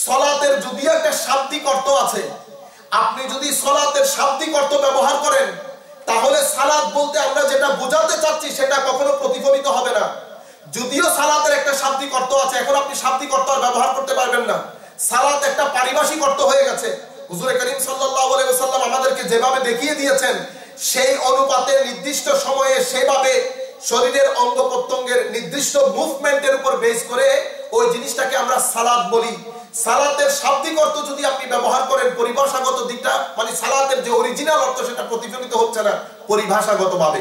সালাতের যদিও একটা শাব্দিক অর্থ আছে, আপনি যদি সালাতের শাব্দিক অর্থ ব্যবহার করেন, তাহলে সালাত বলতে আমরা যেটা বোঝাতে চাচ্ছি সেটা কখনো প্রতিফলিত হবে না। যদিও সালাতের একটা শাব্দিক অর্থ আছে, এখন আপনি শাব্দিক অর্থ আর ব্যবহার করতে পারবেন না। সালাত একটা পারিভাষিক অর্থ হয়ে গেছে। হুজুর করিম সাল্লাল্লাহু আলাইহি ওয়াসাল্লাম আমাদেরকে যেভাবে দেখিয়ে দিয়েছেন, সেই অনুপাতে নির্দিষ্ট সময়ে সেভাবে শরীরের অঙ্গ প্রত্যঙ্গের নির্দিষ্ট মুভমেন্টের উপর বেস করে ওই জিনিসটাকে আমরা সালাত বলি। সালাতের শাব্দিক অর্থ যদি আপনি ব্যবহার করেন, পরিভাষাগত দিকটা, মানে সালাতের যে অরিজিনাল অর্থ সেটা প্রতিফলিত হচ্ছে না পরিভাষাগতভাবে।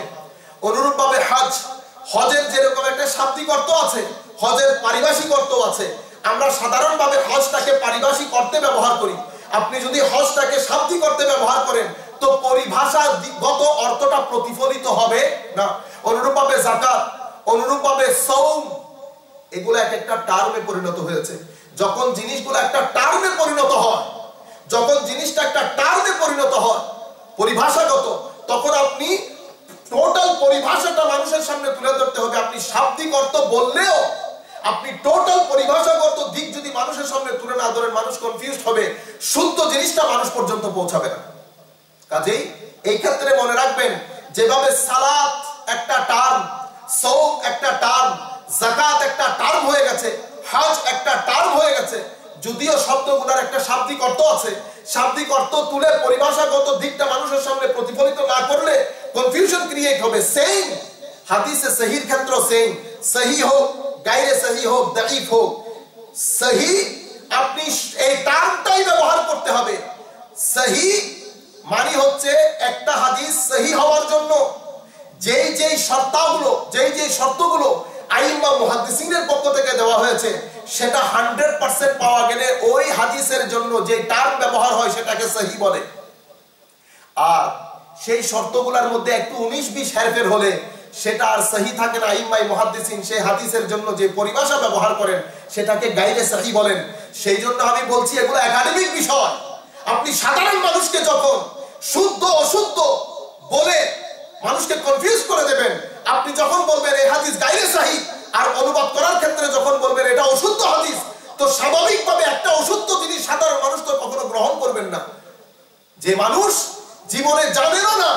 অনুরূপভাবে হজ, হজের যেরকম একটা শাব্দিক অর্থ আছে, হজের পারিভাষিক অর্থ আছে। আমরা সাধারণভাবে হজটাকে পারিভাষিক অর্থে ব্যবহার করি। আপনি যদি হজটাকে শাব্দিক অর্থে ব্যবহার করেন, তো পরিভাষাগত অর্থটা প্রতিফলিত হবে না। অনুরূপভাবে যাকাত, অনুরূপভাবে সওম, এগুলো এক একটা টার্মে পরিণত হয়েছে। যখন জিনিসগুলো একটা টার্মে পরিণত হয়, যখন জিনিসটা একটা টার্মে পরিণত হয় পরিভাষাগত, তখন আপনি টোটাল পরিভাষাটা মানুষের সামনে তুলে ধরতে হবে। আপনি শাব্দিক অর্থ বললেও আপনি টোটাল পরিভাষাগত দিক যদি মানুষের সামনে তুলে না ধরেন, মানুষ কনফিউজড হবে, শুদ্ধ জিনিসটা মানুষ পর্যন্ত পৌঁছাবে না। কাজেই এই ক্ষেত্রে মনে রাখবেন, যেভাবে সালাত একটা টার্ম, সওম একটা টার্ম, যাকাত একটা টার্ম হয়ে গেছে, হজ একটা টার্ম হয়ে গেছে, যদিও শব্দগুলোর একটা শাব্দিক অর্থ আছে, শাব্দিক অর্থ তুলে পরিভাষাগত দিকটা মানুষের সামনে প্রতিফলিত না করলে কনফিউশন ক্রিয়েট হবে। সেম হাদিসে সহিহর ক্ষেত্র সেম, সহিহ হোক, গায়রে সহিহ হোক, দাঈফ হোক, সহিহ আপনি এই টার্মটাই ব্যবহার করতে হবে। সহিহ মানে হচ্ছে একটা হাদিস সহিহ হওয়ার জন্য যেই শর্তগুলো আইম্মা মুহাদ্দিসিনের পক্ষ থেকে দেওয়া হয়েছে, সেটা 100% পাওয়া গেলে ওই হাদিসের জন্য যে টার্ম ব্যবহার হয় সেটাকে সহিহ বলে। আর সেই শর্তগুলোর মধ্যে একটু 19-20 হেরফের হলে সেটা আর সহিহ থাকে না। আইম্মায়ে মুহাদ্দিসিন সেই হাদিসের জন্য যে পরিভাষা ব্যবহার করেন সেটাকে গায়রে সহিহ বলেন। সেই জন্য আমি বলছি এগুলো একাডেমিক বিষয়। আপনি সাধারণ মানুষকে যখন শুদ্ধ অশুদ্ধ বলে মানুষকে কনফিউজ করে দেবেন, আপনি যখন বলবেন এই হাদিস গায়রে সহিহ, আর অনুবাদ করার ক্ষেত্রে যখন বলবেন এটা অশুদ্ধ হাদিস, তো স্বাভাবিকভাবে একটা অশুদ্ধ জিনিস সাধারণ মানুষ তো কখনো গ্রহণ করবেন না। যে মানুষ জীবনে জানেনও না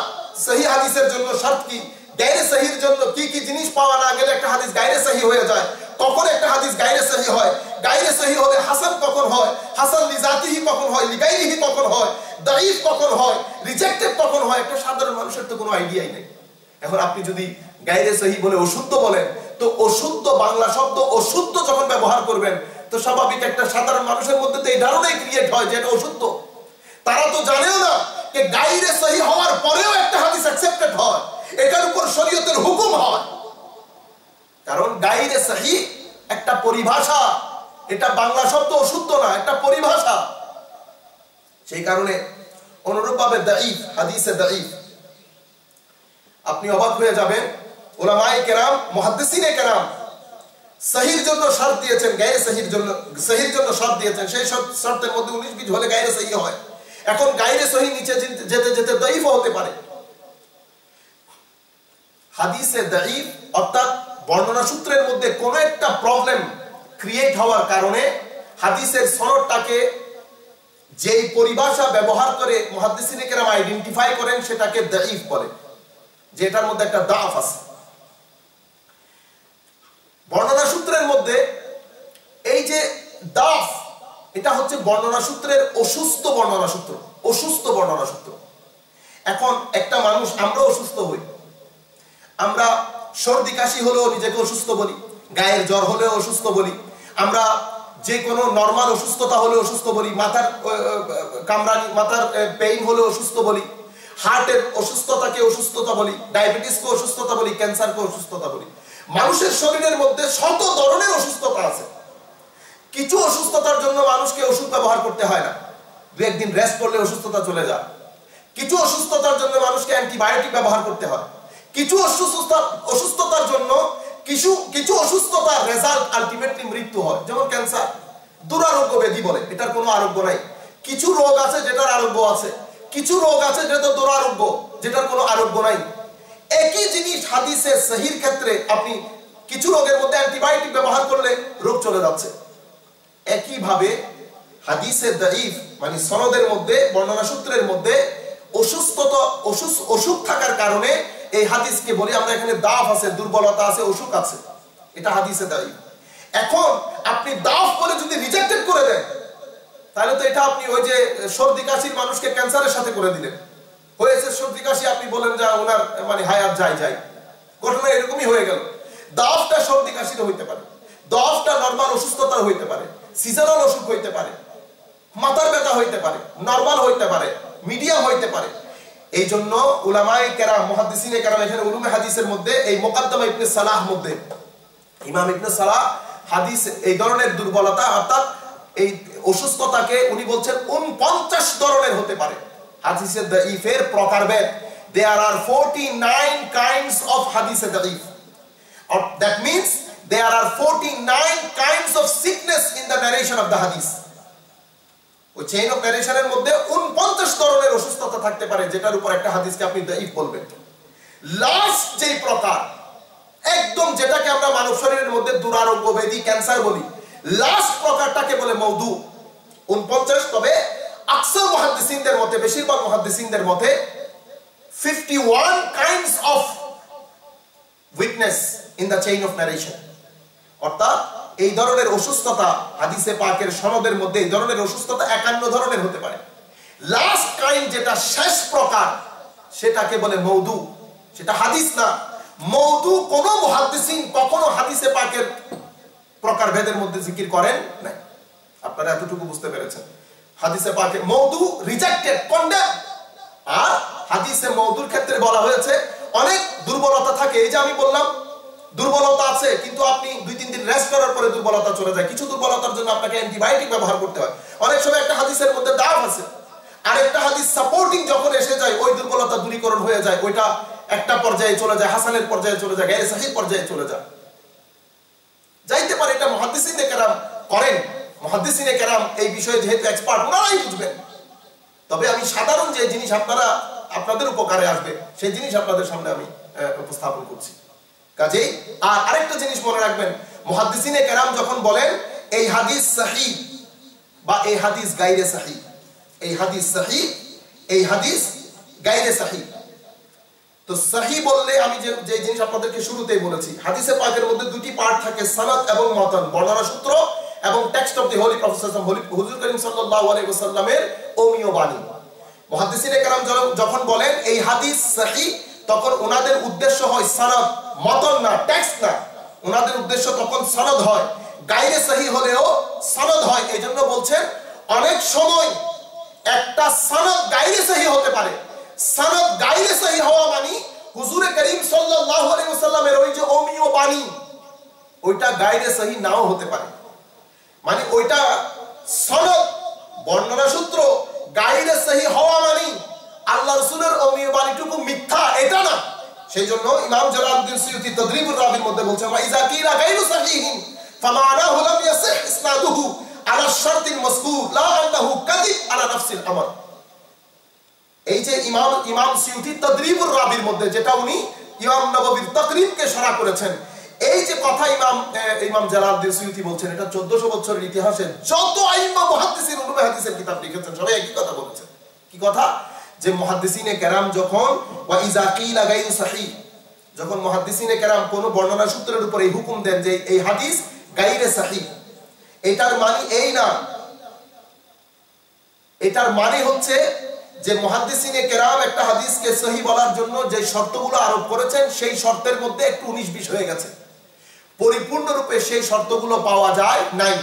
সহিহ হাদিসের জন্য শর্ত কি, গায়রে সহিহর জন্য কি কি জিনিস পাওয়া না গেলে একটা হাদিস গায়রে সহিহ হয়ে যায়, কখন একটা হাদিস গায়রে সহিহ হয়, গায়রে সহিহ হলে হাসান কখন হয়, হাসান লিজাতিহি কখন হয়, লিগাইরিহি কখন হয়, দাঈফ কখন হয়, রিজেক্টেড কখন হয়, একটা সাধারণ মানুষের তো কোনো আইডিয়াই নেই। এখন আপনি যদি গায়রে সহিহ বলে অশুদ্ধ বলেন, তো অশুদ্ধ বাংলা শব্দ অশুদ্ধ যখন ব্যবহার করবেন, তো স্বাভাবিক একটা সাধারণ মানুষের মধ্যে তো এই ধারণাই ক্রিয়েট হয় যে এটা অশুদ্ধ। তারা তো জানেও না যে গায়রে সহিহ হওয়ার পরেও একটা হাদিস অ্যাকসেপ্টেড হয়, এটার উপর শরীয়তের হুকুম হয়। কারণ গায়রে সহিহ একটা পরিভাষা, এটা বাংলা শব্দ অশুদ্ধ না, একটা পরিভাষা। সেই কারণে অনুরূপভাবে দাঈফ, হাদিসে দাঈফ আপনি অবাক হয়ে যাবেন, উলামায়ে কেরাম, মুহাদ্দিসিনে কেরাম সহিহর জন্য শর্ত দিয়েছেন, গায়রে সহিহর জন্য শর্ত দিয়েছেন। সেই শর্তের মধ্যে 19-20 হলে গায়রে সহিহ হয়। এখন গায়রে সহিহ নিচে যেতে যেতে দাঈফ হতে পারে। হাদিসে দাঈফ অর্থাৎ বর্ণনা সূত্রের মধ্যে কোনো একটা প্রবলেম ক্রিয়েট হওয়ার কারণে হাদিসের সনদটাকে যেই পরিভাষা ব্যবহার করে মুহাদ্দিসিনে কেরাম আইডেন্টিফাই করেন সেটাকে দাঈফ বলে, যে এটার মধ্যে একটা দাফ আছে। বর্ণনা সূত্রের মধ্যে এই যে দাফ, এটা হচ্ছে বর্ণনা সূত্রের অসুস্থ বর্ণনা সূত্র, অসুস্থ বর্ণনা সূত্র। এখন একটা মানুষ, আমরা অসুস্থ হই, আমরা সর্দি কাশি হলেও নিজেকে অসুস্থ বলি, গায়ের জ্বর হলেও অসুস্থ বলি, আমরা যে কোনো নরমাল অসুস্থতা হলে অসুস্থ বলি, মাথার কামড়ানি, মাথার পেইন হলে অসুস্থ বলি, হার্টের অসুস্থতাকে অসুস্থতা বলি, ডায়াবেটিসকে অসুস্থতা বলি, ক্যান্সারকে অসুস্থতা বলি। মানুষের শরীরের মধ্যে শত ধরনের অসুস্থতা আছে। কিছু অসুস্থতার জন্য মানুষকে ওষুধ ব্যবহার করতে হয় না, দু একদিন রেস্ট করলে অসুস্থতা চলে যায়। কিছু অসুস্থতার জন্য মানুষকে অ্যান্টিবায়োটিক ব্যবহার করতে হয়। কিছু অসুস্থতার জন্য কিছু অসুস্থতার রেজাল্ট আলটিমেটলি মৃত্যু হয়, যেমন ক্যান্সার, দুরারোগ্য ব্যাধি বলে, এটার কোনো আরোগ্য নাই। কিছু রোগ আছে যেটার আরোগ্য আছে, কিছু রোগ আছে যেটা দুরারোগ্য, যেটার কোনো আরোগ্য নাই। একই জিনিস হাদিসে সহিহর ক্ষেত্রে আপনি কিছু রোগের মধ্যে অ্যান্টিবায়োটিক ব্যবহার করলে রোগ চলে যাচ্ছে। একইভাবে হাদিসে দাঈফ মানে সনদের মধ্যে, বর্ণনা সূত্রের মধ্যে অসুখ থাকার কারণে এই হাদিসকে বলি আমরা এখানে দাফ আছে, দুর্বলতা আছে, অসুখ আছে, এটা হাদিসে দাঈফ। এখন আপনি দাফ করে যদি রিজেক্টেড করে দেন, তাহলে তো এটা আপনি ওই যে সর্দি কাশির মানুষকে ক্যান্সারের সাথে করে দিলেন। হয়েছে সর্দি কাশি, আপনি বলেন যে ওনার মানে হায়াত যায়, ঘটনা এরকমই হয়ে গেল। দাফটা সর্দি কাশির হইতে পারে, দাফটা নরমাল অসুস্থতার হইতে পারে, সিজনাল অসুখ হইতে পারে, মাথার ব্যথা হইতে পারে, নরমাল হইতে পারে, মিডিয়াম হইতে পারে। এই জন্য উলামায়ে কেরাম, মুহাদ্দিসিনে কেরাম এখানে উলুমে হাদিসের মধ্যে এই মুকাদ্দামা ইবনে সালাহ মধ্যে ইমাম ইবনে সালাহ হাদিস এই ধরনের দুর্বলতা অর্থাৎ এই অসুস্থতাকে উনি বলছেন 49 ধরনের হতে পারে। হাদিসে দাঈফের প্রকারভেদ, there are 49 kinds of hadith da'if, or that means there are 49 kinds of sickness in the narration of the hadith. ওই চেইন অফ ন্যারেশনের মধ্যে 49 ধরনের অসুস্থতা থাকতে পারে, যেটার উপর একটা হাদিসকে আপনি দাঈফ বলবেন। লাস্ট যেই প্রকার, একদম যেটাকে আমরা মানব শরীরের মধ্যে দুরারোগ্য ব্যাধি, ক্যান্সার বলি, লাস্ট প্রকারটাকে বলে মওদু। 49, তবে আকসার মুহাদ্দিসিনদের মতে, বেশিরভাগ মুহাদ্দিসিনদের মতে 51 kinds of weakness in the chain of narration, অর্থাৎ এই ধরনের অসুস্থতা হাদিসে পাকের সনদের মধ্যে এই ধরনের অসুস্থতা 51 ধরনের হতে পারে। লাস্ট কাইন্ড যেটা শেষ প্রকার, সেটাকে বলে মওদু, সেটা হাদিস না। মওদু কোন মুহাদ্দিসিন কখনো হাদিসে পাকের প্রকারভেদের মধ্যে জিকির করেন নাই। আপনারা এতটুকু বুঝতে পেরেছেন। হাদিসে পাকে মওদু রিজেক্টেড, কন্ডেম। আর হাদিসে মওদুর ক্ষেত্রে বলা হয়েছে অনেক দুর্বলতা থাকে। এই যে আমি বললাম দুর্বলতা আছে, কিন্তু আপনি 2-3 দিন রেস্ট করার পরে দুর্বলতা চলে যায়। কিছু দুর্বলতার জন্য আপনাকে অ্যান্টিবায়োটিক ব্যবহার করতে হয়। অনেক সময় একটা হাদিসের মধ্যে দাফ আছে, আর একটা হাদিস সাপোর্টিং যখন এসে যায়, ওই দুর্বলতা দূরীকরণ হয়ে যায়, ওইটা একটা পর্যায়ে চলে যায়, হাসানের পর্যায়ে চলে যায়, গায়রে সহিহ পর্যায়ে চলে যায়, যাইতে পারে। এটা মুহাদ্দিসিনে কেরাম করেন। মুহাদ্দিসিনে কেরাম এই বিষয়ে যেহেতু এক্সপার্ট, ওনারাই বুঝবেন। তবে আমি সাধারণ যে জিনিস আপনাদের উপকারে আসবে, সেই জিনিস আপনাদের সামনে আমি উপস্থাপন করছি। কাজেই আর আরেকটা জিনিস মনে রাখবেন, মুহাদ্দিসিনে কেরাম যখন বলেন এই হাদিস সহিহ বা এই হাদিস গায়রে সহিহ, এই হাদিস সহিহ, এই হাদিস গায়রে সহিহ, তো সহিহ বললে আমি যে জিনিস আপনাদেরকে শুরুতেই বলেছি, হাদিসে পাকের মধ্যে দুটি পার্ট থাকে, সনদ এবং মতন, বর্ণনা সূত্র এবং text of the holy prophet হুজুর করিম সাল্লাল্লাহু আলাইহি ওয়াসাল্লামের অমীয় বাণী। মুহাদ্দিসিনে কেরাম যখন বলেন এই হাদিস সহিহ, তখন ওনাদের উদ্দেশ্য হয় সনদ, মতন না, টেক্সট না, ওনাদের উদ্দেশ্য তখন সনদ হয়। গায়রে সহিহ হলেও সনদ হয়। এইজন্য বলছেন অনেক সময় একটা সনদ গায়রে সহিহ হতে পারে। সনদ গায়রে সহিহ হওয়া মানে হুজুর করিম সাল্লাল্লাহু আলাইহি ওয়াসাল্লামের ওই যে অমীয় বাণী, ওইটা গায়রে সহিহ নাও হতে পারে। মানে ওইটা সনদ, বর্ণনা সূত্র গায়রে সহিহ হওয়া মানে আল্লাহ রাসূলের অমীয় বাণীটুকু মিথ্যা, এটা না। সেই জন্য ইমাম জালালউদ্দিন সুয়ুতী তাদরিবুর রাবির মধ্যে বলছেন, ওয়া ইযা কিলা গায়রু সহিহিন ফামানাহু লাম ইয়াসিহ ইসনাদুহু আলা শারতিল মাযকুর লা আন্নাহু কাযিব আলা নাফসিল আমর। এই যে ইমাম সুয়ুতী তাদরিবুর রাবির মধ্যে যেটা উনি ইমাম নববীর তাকরিবকে শরহ করেছেন, এই যে কথা ইমাম জালালউদ্দিন সুয়ুতী বলছেন, এটা 1400 বছরের ইতিহাসে যত আইম্মা মুহাদ্দিসিন উলুমে হাদিসের কিতাব লিখেছেন সবাই একই কথা বলেছেন। কি কথা? যে মুহাদ্দিসিনে কেরাম যখন ওয়া ইযা কিলা গায়রু সহিহ, যখন মুহাদ্দিসিনে কেরাম কোন বর্ণনা সূত্রের উপর এই হুকুম দেন যে এই হাদিস গায়রে সহিহ, এটার মানে এই না, এটার মানে হচ্ছে যে মুহাদ্দিসিনে কেরাম একটা হাদিসকে সহিহ বলার জন্য যে শর্তগুলো আরোপ করেছেন সেই শর্তের মধ্যে একটু 19-20 হয়ে গেছে, পরিপূর্ণরূপে সেই শর্তগুলো পাওয়া যায় নাই।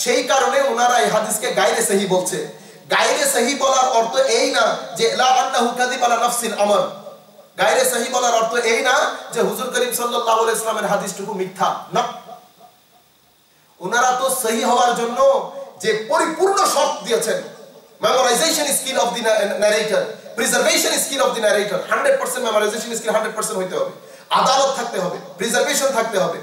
সেই কারণে ওনারা এই হাদিসকে গায়রে সহিহ বলছে। গায়রে সহিহ বলার অর্থ এই না যে লা আন্নাহু কাযিব আলা নাফসিল আমর। গায়রে সহিহ বলার অর্থ এই না যে হুজুর করিম সাল্লাল্লাহু আলাইহি ওয়াসাল্লামের হাদিসটুকু মিথ্যা না। ওনারা তো সহিহ হওয়ার জন্য যে পরিপূর্ণ শর্ত দিয়েছেন, memorization skill of the narrator, preservation skill of the narrator, 100% memorization skill 100% হইতে হবে, আদালত থাকতে হবে, প্রিজার্ভেশন থাকতে হবে,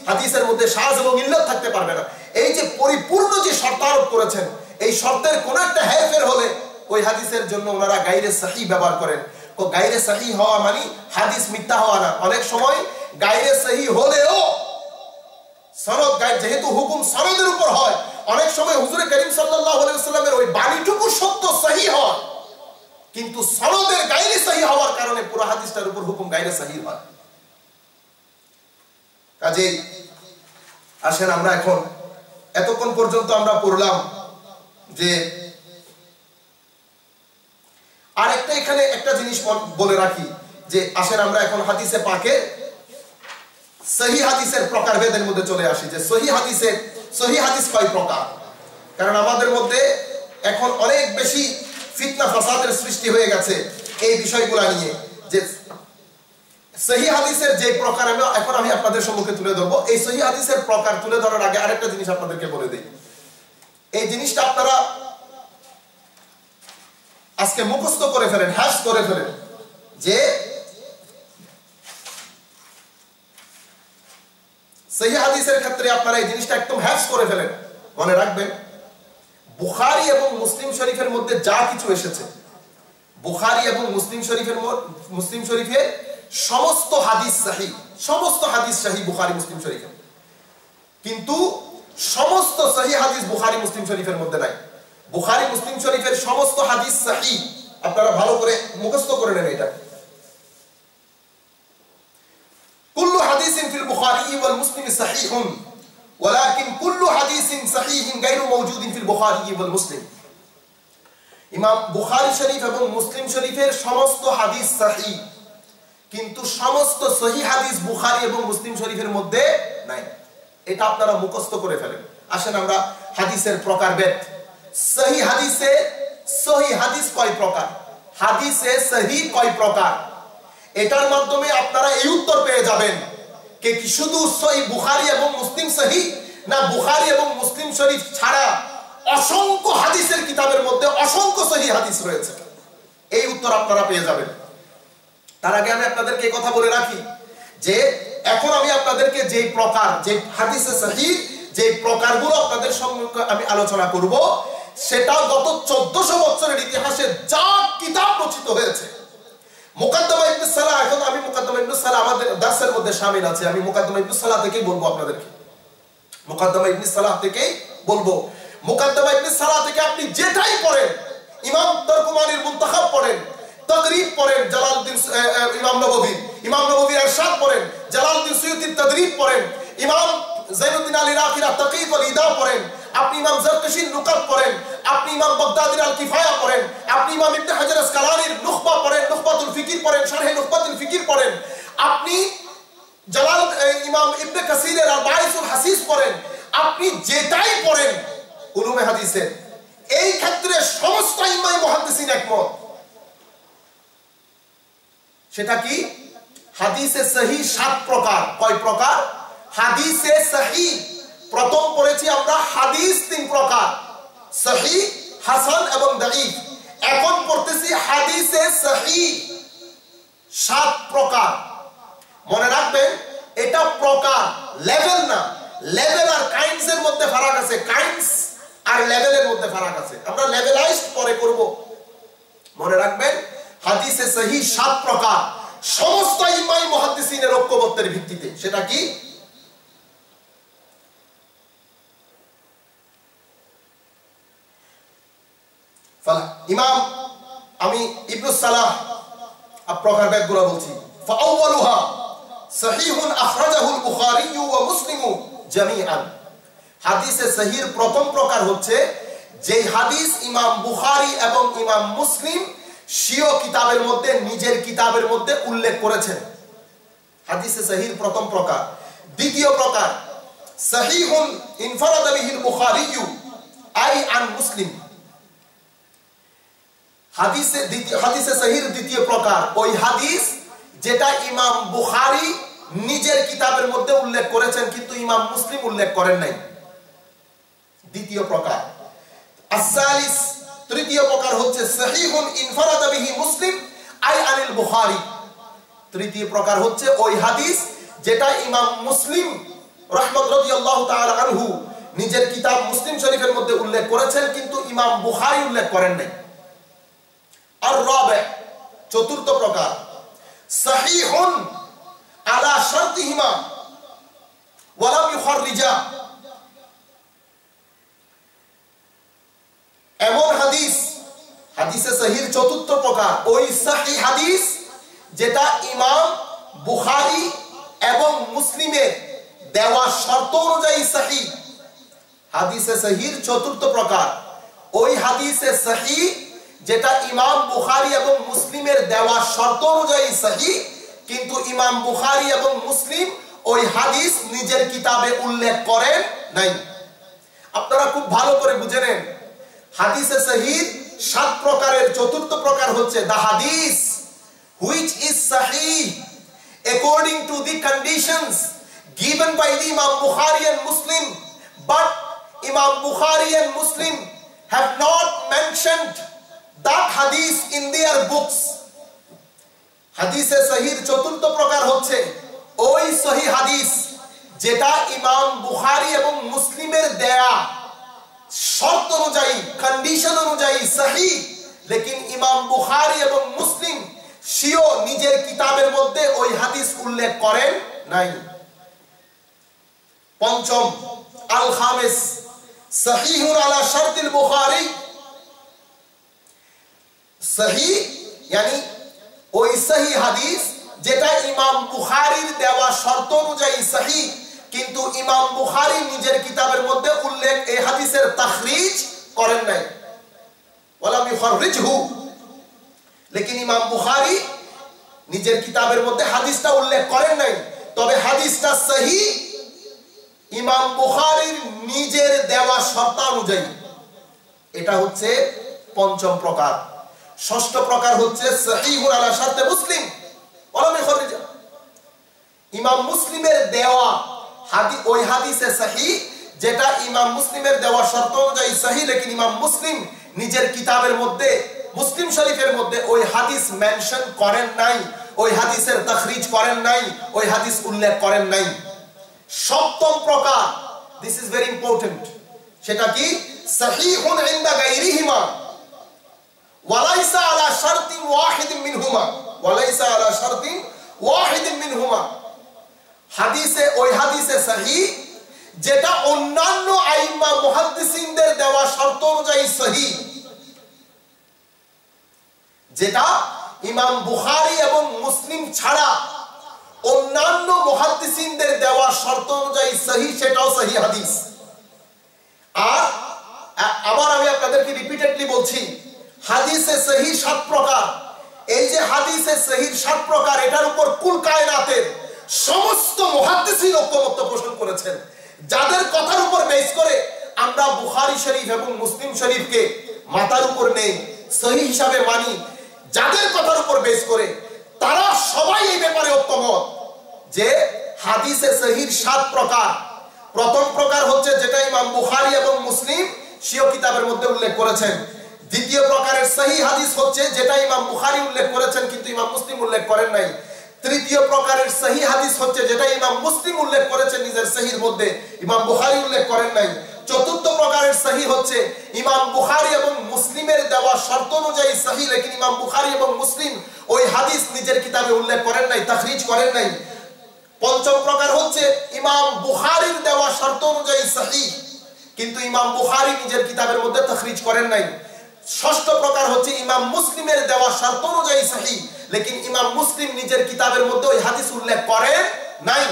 হাদিসের মধ্যে শাজ এবং ইল্লাত থাকতে পারবে না। এই যে পরিপূর্ণ যে শর্ত আরোপ করেছেন, এই শর্তের কোন একটা হেরফের হলে ওই হাদিসের জন্য ওনারা গায়রে সহিহ ব্যবহার করেন। তো গায়রে সহিহ হওয়া মানে হাদিস মিথ্যা হওয়া না। অনেক সময় গায়রে সহিহ হলেও সনদ, যেহেতু হুকুম সনদের উপর হয়, অনেক সময় হুজুর করিম সাল্লাল্লাহু আলাইহি ওয়াসাল্লামের ওই বাণীটুকু সত্য সহিহ হয়, কিন্তু সনদের গায়রে সহিহ হওয়ার কারণে পুরো হাদিসটার উপর হুকুম গায়রে সহিহ হয়। কাজেই আসেন আমরা এখন, এতক্ষণ পর্যন্ত আমরা পড়লাম যে আরেকটা এখানে একটা জিনিস বলে রাখি যে আসেন আমরা এখন হাদিসে পাকে সহিহ হাদিসের প্রকারভেদের মধ্যে চলে আসি, যে সহিহ হাদিস কয় প্রকার। কারণ আমাদের মধ্যে এখন অনেক বেশি ফিতনা ফাসাদের সৃষ্টি হয়ে গেছে এই বিষয়গুলো নিয়ে, যে সহিহ হাদিসের যে প্রকার এখন আমি আপনাদের সম্মুখে তুলে ধরবো। এই সহিহ হাদিসের প্রকার তুলে ধরার আগে আরেকটা জিনিস আপনাদেরকে বলে দেই। এই জিনিসটা আপনারা আজকে মুখস্থ করে ফেলেন, হ্যাশ করে ফেলেন, যে সহিহ হাদিসের ক্ষেত্রে আপনারা এই জিনিসটা একদম হ্যাশ করে ফেলেন। মনে রাখবেন, বুখারী এবং মুসলিম শরীফের মধ্যে যা কিছু এসেছে, বুখারী এবং মুসলিম শরীফের সমস্ত হাদিস সহিহ, সমস্ত হাদিস সহিহ বুখারী মুসলিম শরীফে, কিন্তু সমস্ত সহিহ হাদিস বুখারী মুসলিম শরীফের মধ্যে নাই। বুখারী মুসলিম শরীফের সমস্ত হাদিস সহিহ, আপনারা ভালো করে মুখস্থ করে নেন এটা। কুল্লু হাদিসিন ফিল বুখারী ওয়াল মুসলিম সহিহুন ওয়ালাকিন কুল্লু হাদিসিন সহিহিন গায়রু মাওজুদিন ফিল বুখারী ওয়াল মুসলিম। ইমাম বুখারী শরীফ এবং মুসলিম শরীফের সমস্ত হাদিস সহিহ, কিন্তু সমস্ত সহিহ হাদিস বুখারী এবং মুসলিম শরীফের মধ্যে নাই। এটা আপনারা মুখস্থ করে ফেলেন। আসেন আমরা হাদিসের প্রকারভেদ। সহিহ হাদিস কয় প্রকার, হাদিসে সহিহ কয় প্রকার, এটার মাধ্যমে আপনারা এই উত্তর পেয়ে যাবেন কি শুধু সহিহ বুখারী এবং মুসলিম সহিহ, না বুখারী এবং মুসলিম শরীফ ছাড়া অসংখ্য হাদিসের কিতাবের মধ্যে অসংখ্য সহিহ হাদিস রয়েছে। এই উত্তর আপনারা পেয়ে যাবেন। তার আগে আমি আপনাদেরকে এই কথা বলে রাখি যে এখন আমি আপনাদেরকে যে প্রকার, যে হাদিসে সহিহ যে প্রকারগুলো আপনাদের সম্মুখে আমি আলোচনা করব, সেটা গত 1400 বছরের ইতিহাসে যা কিতাব রচিত হয়েছে, মুকাদ্দামা ইবনে সালাহ, এখন আমি মুকাদ্দামা ইবনে সালাহ আমাদের দার্সের মধ্যে শামিল আছে, আমি মুকাদ্দামা ইবনে সালাহ থেকেই বলবো আপনাদেরকে, মুকাদ্দামা ইবনে সালাহ থেকেই বলবো। মুকাদ্দামা ইবনে সালাহ থেকে আপনি যেটাই পড়েন, ইমাম তারকুমানির মুনতাখাব পড়েন, তাদরিব পড়েন জালালউদ্দিন ইমাম নববীর ইরশাদ পড়েন, জালালউদ্দিন সুয়ুতির তাদরিব পড়েন, ইমাম যাইনুদ্দিন আল ইরাকির তাকিদ ওয়াল ইদা পড়েন, আপনি ইমাম জারকাশির নুকাত পড়েন, আপনি ইমাম বাগদাদির আল কিফায়া পড়েন, আপনি ইমাম ইবনে হাজার আসকালানির নুখবা পড়েন, নুখবাতুল ফিকির পড়েন, শারহে নুখবাতুল ফিকির পড়েন, আপনি ইমাম ইবনে কাসিরের আল বাইসুল হাসিস পড়েন, আপনি যেটাই পড়েন উলুমে হাদিসের, এই ক্ষেত্রে সমস্ত ইমাম মুহাদ্দিসিন একমত। সেটা কি? হাদিসে সহিহ 7 প্রকার। কয় প্রকার? হাদিসে সহিহ প্রথম পড়েছি আমরা হাদিস 3 প্রকার, সহিহ, হাসান এবং দাঈফ। এখন পড়তেছি হাদিসে সহিহ 7 প্রকার। মনে রাখবেন এটা প্রকার, লেভেল না। লেভেল আর কাইন্ডস এর মধ্যে ফারাক আছে, কাইন্ডস আর লেভেলের মধ্যে ফারাক আছে, আমরা লেভেলাইজড পরে করব। মনে রাখবেন হাদিসে সহিহ 7 প্রকার, সমস্ত ইমাম মুহাদ্দিসিনের ঐক্যমত্যের ভিত্তিতে। সেটা কি? ইমাম আমি ইবনুস সালাহ প্রকার ব্যাগগুলো বলছি। ফাআউয়ালুহা সহিহুন আখরাজাহুল বুখারী ওয়া মুসলিম জামিআন। হাদিসে সহিহর প্রথম প্রকার হচ্ছে যে হাদিস ইমাম বুখারী এবং ইমাম মুসলিম স্বীয় কিতাবের মধ্যে, নিজের কিতাবের মধ্যে উল্লেখ করেছেন। হাদিসে সহিহর প্রথম প্রকার। দ্বিতীয় প্রকার সহিহুন ইনফারাদা বিহিল বুখারী আই আন মুসলিম। হাদিসে সহিহর দ্বিতীয় প্রকার ওই হাদিস যেটা ইমাম বুখারী নিজের কিতাবের মধ্যে উল্লেখ করেছেন কিন্তু ইমাম মুসলিম উল্লেখ করেন নাই। দ্বিতীয় প্রকার। আস-সালিস তৃতীয় প্রকার হচ্ছে সহিহুন ইনফারাদা বিহি মুসলিম আই আনিল বুখারী। তৃতীয় প্রকার হচ্ছে ওই হাদিস যেটা ইমাম মুসলিম রাহমাতুল্লাহি তাআলা আনহু নিজের কিতাব মুসলিম শরীফের মধ্যে উল্লেখ করেছেন কিন্তু ইমাম বুখারী উল্লেখ করেন নাই। আর রাবে চতুর্থ প্রকার সহিহুন আলা শারতিহিমা ওয়া লাম ইউখাররিজা। এমন হাদিস, হাদিসে সহিহ চতুর্থ প্রকার ওই সহিহ হাদিস যেটা ইমাম বুখারী এবং মুসলিমের দেওয়া শর্ত অনুযায়ী সহিহ। হাদিসে সহিহ চতুর্থ প্রকার ওই হাদিসে সহিহ যেটা ইমাম বুখারী এবং মুসলিমের দেওয়া শর্ত অনুযায়ী সহিহ কিন্তু ইমাম বুখারী এবং মুসলিম ওই হাদিস নিজের কিতাবে উল্লেখ করেন নাই। আপনারা খুব ভালো করে বুঝে নেন, হাদিসে সহিহ 7 প্রকারের চতুর্থ প্রকার হচ্ছে the hadith which is sahih according to the conditions given by the Imam Bukhari and Muslim, but Imam Bukhari and Muslim have not mentioned that hadith in their books. হাদিসে সহিহ চতুর্থ প্রকার হচ্ছে ওই সহিহ হাদিস যেটা ইমাম বুখারী এবং মুসলিমের দেয়া শর্ত অনুযায়ী, কন্ডিশন অনুযায়ী সহিহ, লেকিন ইমাম বুখারী এবং মুসলিম স্বীয় নিজের কিতাবের মধ্যে ওই হাদিস উল্লেখ করেন নাই। পঞ্চম আল খামিস সহিহুন আলা শারতিল বুখারী। সহিহ yani ওই সহিহ হাদিস যেটা ইমাম বুখারীর দেওয়া শর্ত অনুযায়ী সহিহ কিন্তু ইমাম বুখারী নিজের কিতাবের মধ্যে উল্লেখ এই হাদিসের তাখরিজ করেন নাই, ওয়ালাম ইউখাররিজহু। লেকিন ইমাম বুখারী নিজের কিতাবের মধ্যে হাদিসটা উল্লেখ করেন নাই, তবে হাদিসটা সহিহ ইমাম বুখারীর নিজের দেওয়া শর্ত অনুযায়ী। এটা হচ্ছে পঞ্চম প্রকার। ষষ্ঠ প্রকার হচ্ছে সহিহুন আলা শারতে মুসলিম ওয়ালাম ইউখাররিজা। ইমাম মুসলিমের দেওয়া ওই হাদিসে সহিহ যেটা ইমাম মুসলিমের দেওয়া শর্ত অনুযায়ী সহিহ লেকিন ইমাম মুসলিম নিজের কিতাবের মধ্যে, মুসলিম শরীফের মধ্যে ওই হাদিস মেনশন করেন নাই, ওই হাদিসের তাখরিজ করেন নাই, ওই হাদিস উল্লেখ করেন নাই। সপ্তম প্রকার, দিস ইজ ভেরি ইম্পর্টেন্ট, সেটা কি? সহিহুন ইনদা গায়রিহিমা ওয়ালাইসা আলা শারতিন ওয়াহিদিন মিনহুমা, ওয়ালাইসা আলা শারতিন ওয়াহিদিন মিনহুমা। হাদিসে, ওই হাদিসে সহিহ যেটা অন্যান্য আইম্মা মুহাদ্দিসিনদের দেওয়া শর্ত অনুযায়ী সহিহ, যেটা ইমাম বুখারী এবং মুসলিম ছাড়া অন্যান্য মুহাদ্দিসিনদের দেওয়া শর্ত অনুযায়ী সহিহ, সেটাও সহিহ হাদিস। আর আবার আমি আপনাদেরকে রিপিটেডলি বলছি, হাদিসে সহিহ 7 প্রকার। এই যে হাদিসে সহিহ 7 প্রকার, এটার উপর কুল কায়নাতের সমস্ত মুহাদ্দিসিন ঐকমত্য পোষণ করেছেন। যাদের কথার উপর বেস করে আমরা বুখারী শরীফ এবং মুসলিম শরীফকে মাথার উপর নেই, সহিহ হিসাবে মানি, যাদের কথার উপর বেস করে তারা সবাই এই ব্যাপারে ঐকমত যে হাদিসে সহিহ 7 প্রকার। প্রথম প্রকার হচ্ছে যেটা ইমাম বুখারী এবং মুসলিম স্বীয় কিতাবের মধ্যে উল্লেখ করেছেন। দ্বিতীয় প্রকারের সহিহ হাদিস হচ্ছে যেটা ইমাম বুখারী উল্লেখ করেছেন কিন্তু ইমাম মুসলিম উল্লেখ করেন নাই। তৃতীয় প্রকারের সহিহ হাদিস হচ্ছে যেটা ইমাম মুসলিম উল্লেখ করেছেন নিজের সহিহর মধ্যে, ইমাম বুখারী উল্লেখ করেন নাই। চতুর্থ প্রকারের সহিহ হচ্ছে ইমাম বুখারী এবং মুসলিমের দেওয়া শর্ত অনুযায়ী সহিহ, লেকিন ইমাম বুখারী এবং মুসলিম ওই হাদিস নিজের কিতাবে উল্লেখ করেন নাই, তাখরিজ করেন নাই। পঞ্চম প্রকার হচ্ছে ইমাম বুখারীর দেওয়া শর্ত অনুযায়ী সহিহ, কিন্তু ইমাম বুখারী নিজের কিতাবের মধ্যে তাখরিজ করেন নাই। ষষ্ঠ প্রকার হচ্ছে ইমাম মুসলিমের দেওয়া শর্ত অনুযায়ী সহিহ, লেকিন ইমাম মুসলিম নিজের কিতাবের মধ্যে ওই হাদিস উল্লেখ করেন নাই।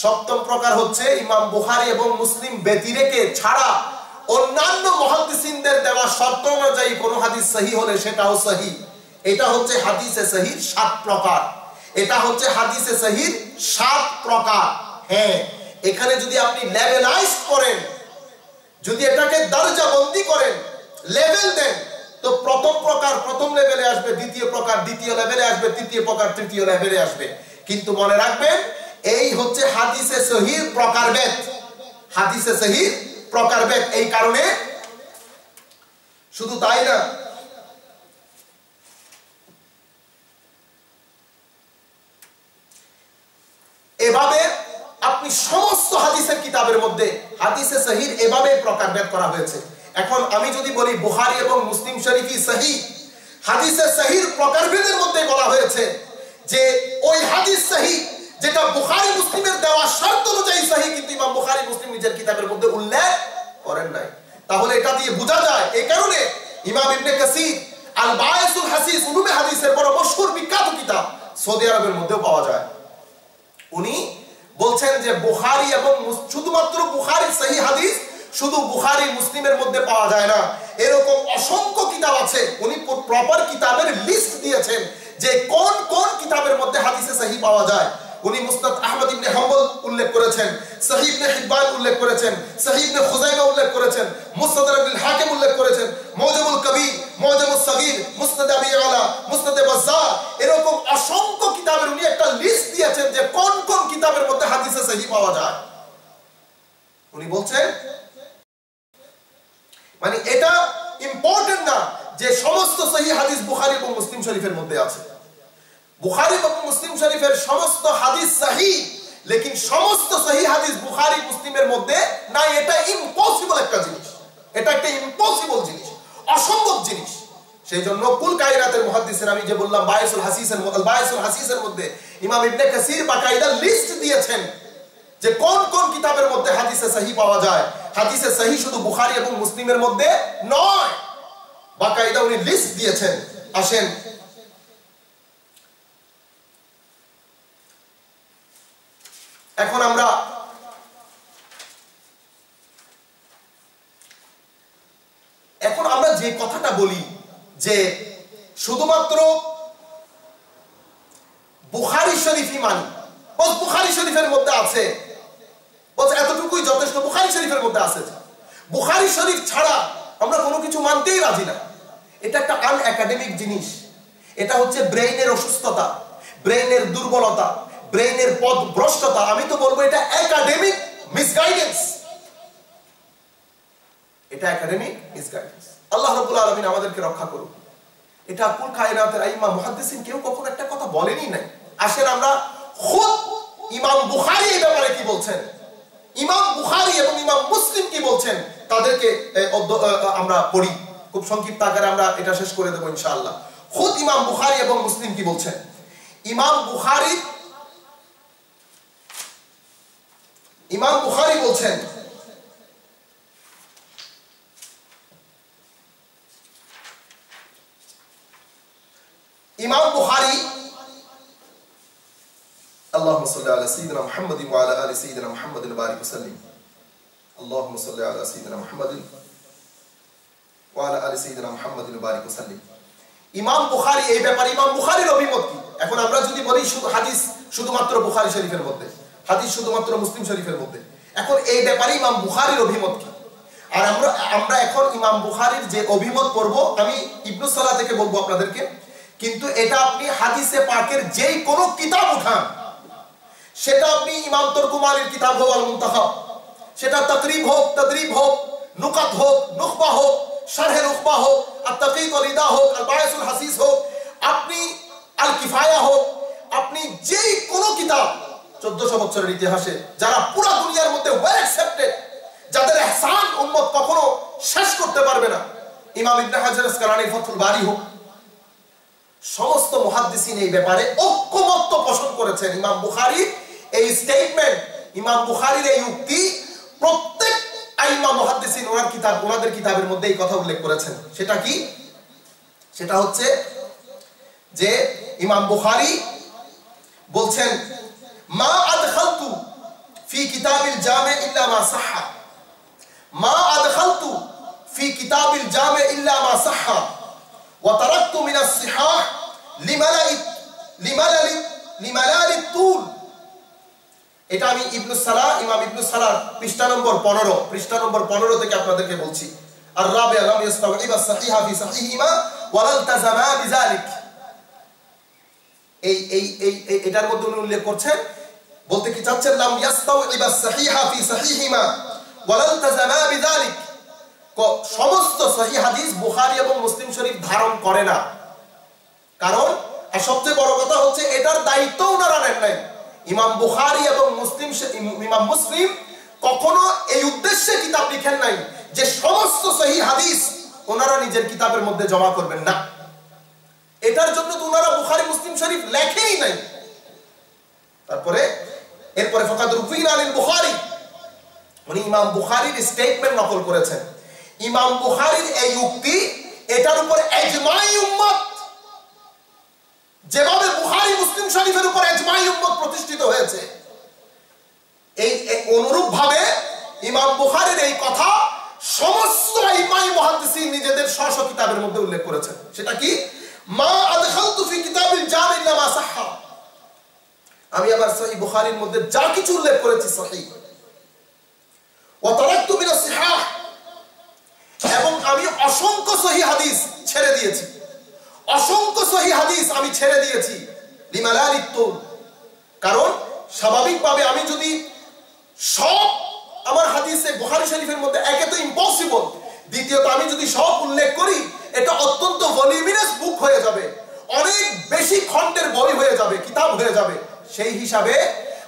সপ্তম প্রকার হচ্ছে ইমাম বুখারী এবং মুসলিম ব্যতিরেকে ছাড়া অন্যান্য মুহাদ্দিসিনদের দেওয়া শর্ত অনুযায়ী কোন হাদিস সহিহ হলে সেটাও সহিহ। এটা হচ্ছে হাদিসে সহিহ 7 প্রকার। এটা হচ্ছে হাদিসে সহিহ 7 প্রকার। হ্যাঁ, এখানে যদি আপনি লেভেলাইজ করেন, যদি এটাকে দরজাবন্দি করেন, লেভেল দেন, তো প্রথম প্রকার প্রথম লেভেলে আসবে, দ্বিতীয় প্রকার দ্বিতীয় লেভেলে আসবে, তৃতীয় প্রকার তৃতীয় লেভেলে আসবে। কিন্তু মনে রাখবেন, এই হচ্ছে হাদিসে সহিহ প্রকারভেদ। হাদিসে সহিহ প্রকারভেদ। এই কারণে শুধু তাই না, এভাবে আপনি সমস্ত হাদিসের কিতাবের মধ্যে হাদিসে সহিহ এভাবে প্রকারভেদ করা হয়েছে। এখন আমি যদি বলি বুখারী এবং মুসলিম শরীফই সহিহ, হাদিসে সহিহ প্রকারভেদের মধ্যে বলা হয়েছে যে ওই হাদিস সহিহ যেটা বুখারী মুসলিমের দেওয়া শর্ত অনুযায়ী সহিহ, কিন্তু ইমাম বুখারী মুসলিম নিজের কিতাবের মধ্যে উল্লেখ করেন নাই। তাহলে এটা দিয়ে বোঝা যায়, এই কারণে ইমাম ইবনে কাসির আল বায়সুল হাসিস, উলুমে হাদিসের বড় মশহুর বিখ্যাত কিতাব, সৌদি আরবের মধ্যেও পাওয়া যায়। উনি বলছেন যে বুখারী এবং শুধুমাত্র বুখারীর সহিহ হাদিস শুধু বুখারী মুসলিমের মধ্যে পাওয়া যায় না, এরকম অসংখ্য কিতাব আছে। উনি প্রপার কিতাবের লিস্ট দিয়েছেন যে কোন কোন কিতাবের মধ্যে হাদিসে সহিহ পাওয়া যায়। উনি মুসনাদ আহমদ ইবনে হাম্বল উল্লেখ করেছেন, সহিহ ইবনে হিব্বান উল্লেখ করেছেন, সহিহ ইবনে খুজাইমা উল্লেখ করেছেন, মুস্তাদরাক আল হাকিম উল্লেখ করেছেন, মুজামুল কবির, মুজামুস সগীর, মুসনাদ আবি আলা, মুসনাদ বাজ্জার, এরকম অসংখ্য কিতাবের উনি একটা লিস্ট দিয়েছেন যে কোন কোন কিতাবের মধ্যে হাদিসে সহিহ পাওয়া যায়। উনি বলছেন, মানে এটা ইম্পর্টেন্ট না যে সমস্ত সহিহ হাদিস বুখারী এবং মুসলিম শরীফের মধ্যে আছে। বুখারী এবং মুসলিম শরীফের সমস্ত হাদিস সহিহ, লেকিন সমস্ত সহিহ হাদিস বুখারী মুসলিমের মধ্যে নাই। এটা ইম্পসিবল একটা জিনিস, এটা একটা ইম্পসিবল জিনিস, অসম্ভব জিনিস। সেই জন্য কুল কায়নাতের মুহাদ্দিসিন, আমি যে বললাম বায়সুল হাসিসের মধ্যে ইমাম ইবনে কাসির বাকায়দা লিস্ট দিয়েছেন যে কোন কোন কিতাবের মধ্যে হাদিসে সহিহ পাওয়া যায়। হাদিসে সহিহ শুধু বুখারী এবং মুসলিমের মধ্যে নয়, বাকায়দা উনি লিস্ট দিয়েছেন। আসেন এখন আমরা যে কথাটা বলি যে শুধুমাত্র বুখারী শরীফই মানি, বস বুখারী শরীফের মধ্যে আছে, বস এতটুকুই যথেষ্ট, বুখারী শরীফের মধ্যে আছে। বুখারী শরীফ ছাড়া আমরা কোনো কিছু মানতেই রাজি না। এটা একটা আনএকাডেমিক জিনিস। এটা হচ্ছে ব্রেইনের অসুস্থতা, ব্রেইনের দুর্বলতা, ব্রেইনের পথভ্রষ্টতা। আমি তো বলবো এটা একাডেমিক মিসগাইডেন্স, এটা একাডেমিক মিসগাইডেন্স। আল্লাহ রাব্বুল আলামিন আমাদেরকে রক্ষা করুন। এটা কুল কায়নাতের আইম্মা মুহাদ্দিসিন কেউ কখনো একটা কথা বলেনি নাই। আসেন আমরা খুদ ইমাম বুখারী এই ব্যাপারে কি বলছেন, ইমাম বুখারী এবং ইমাম মুসলিম কি বলছেন, তাদেরকে আমরা পড়ি। খুব সংক্ষিপ্ত আকারে আমরা এটা শেষ করে দেব ইনশাআল্লাহ। খুদ ইমাম বুখারী এবং মুসলিম কি বলছেন? ইমাম বুখারী বলছেন, ইমাম বুখারী আল্লাহুম্মা সাল্লি আলা সাইয়্যিদিনা মুহাম্মাদিন ওয়া আলা আলি সাইয়্যিদিনা মুহাম্মাদিন ওয়া বারিক ওয়া সাল্লিম। আল্লাহুম্মা সাল্লি আলা সাইয়্যিদিনা মুহাম্মাদিন ওয়া আলা আলি সাইয়্যিদিনা মুহাম্মাদিন ওয়া বারিক ওয়া সাল্লিম। ইমাম বুখারী এই ব্যাপারে ইমাম বুখারীর অভিমত কি? এখন আমরা যদি বলি শুধু হাদিস শুধুমাত্র বুখারী শরীফের মধ্যে, হাদিস শুধুমাত্র মুসলিম শরীফের মধ্যে, এখন এই ব্যাপারে ইমাম বুখারীর অভিমত কি? আর আমরা এখন ইমাম বুখারীর যে অভিমত পড়ব, আমি ইবনে সালাহ থেকে বলবো আপনাদেরকে, কিন্তু এটা আপনি হাদিসে পাকের যেই কোনো কিতাব উঠান, সেটা আপনি ইমাম তুরকুমানির কিতাব হোক আল মুনতাখাব, সেটা তাকরিব হোক, তাদরিব হোক, নুকাত হোক, নুখবা হোক, শারহে নুখবা হোক, আত-তাকিদ ওয়াল ইদা হোক, আল বায়সুল হাসিস হোক, আপনি আল কিফায়া হোক, আপনি যেই কোনো কিতাব 1400 বছরের ইতিহাসে যারা পুরো দুনিয়ার মধ্যে ওয়েল অ্যাকসেপ্টেড, যাদের ইহসান উম্মত কখনো শেষ করতে পারবে না, ইমাম ইবনে হাজার আসকালানী ফাথুল বারী হোক, সমস্ত মুহাদ্দিসিন এই ব্যাপারে ঐক্যমত্য পোষণ করেছেন। ইমাম বুখারীর এই স্টেটমেন্ট, ইমাম বুখারীর এই উক্তি প্রত্যেক আইমা মুহাদ্দিসিন ওনাদের কিতাবের মধ্যে এই কথা উল্লেখ করেছেন। সেটা কি? সেটা হচ্ছে যে ইমাম বুখারী বলছেন, মা আদখালতু ফি কিতাবিল জামি ইল্লা মা সাহহা, মা আদখালতু ফি কিতাবিল জামি ইল্লা মা সাহহা ওয়া তারাকতু মিনাস সিহাহ লিমালালি তুল। এটা আমি ইমাম ইবনে সালাহ পৃষ্ঠা নম্বর 15 থেকে আপনাদেরকে বলছি। আর রাবি'a লাম ইস্তাওইব as-সাহিহা ফি সাহিহিমা ওয়া লা ইলতাযামা বিযালিক। এটার মধ্যে উনি উল্লেখ করছেন, বলতে কি চাচ্ছেন, লাম ইস্তাওইব as-সাহিহা ফি সাহিহিমা ওয়া লা ইলতাযামা বিযালিক, সমস্ত সহিহ হাদিস বুখারী এবং মুসলিম শরীফ ধারণ করে না। কারণ আর সবচেয়ে বড় কথা হচ্ছে এটার দায়িত্ব ওনারা নেন নাই। ইমাম বুখারী এবং ইমাম মুসলিম কখনো এই উদ্দেশ্যে কিতাব লিখেন নাই যে সমস্ত সহিহ হাদিস ওনারা নিজের কিতাবের মধ্যে জমা করবেন না। এটার জন্য তো ওনারা বুখারী মুসলিম শরীফ লেখেই নাই। এরপরে ফাকাদ রুফিনা আনিল বুখারী, উনি ইমাম বুখারীর স্টেটমেন্ট নকল করেছেন। ইমাম বুখারীর এই উক্তি, এটার উপর ইজমাই উম্মত, যেভাবে বুখারী মুসলিম শরীফের উপর ইজমাই উম্মত প্রতিষ্ঠিত হয়েছে, এই অনুরূপ ভাবে ইমাম বুখারীর এই কথা সমস্ত ইমাম মুহাদ্দিসিন নিজেদের স্ব কিতাবের মধ্যে উল্লেখ করেছেন। সেটা কি? মা আদখালতু ফি কিতাবিল জামি ইল্লা মা সাহহা, আমি আবার সহিহ বুখারীর মধ্যে যা কিছু উল্লেখ করেছি সহিহ, ওয়া তারাকতু মিনাস সিহাহ, এবং আমি অসংখ্য সহিহ হাদিস ছেড়ে দিয়েছি, অসংখ্য সহিহ হাদিস আমি ছেড়ে দিয়েছি লিমালালি তুল। কারণ স্বাভাবিকভাবে আমি যদি সব আমার হাদিসে বুখারী শরীফের মধ্যে, একে তো ইম্পসিবল, দ্বিতীয়ত আমি যদি সব উল্লেখ করি এটা অত্যন্ত ভলিউমিনাস বুক হয়ে যাবে, অনেক বেশি খণ্ডের বই হয়ে যাবে, কিতাব হয়ে যাবে। সেই হিসাবে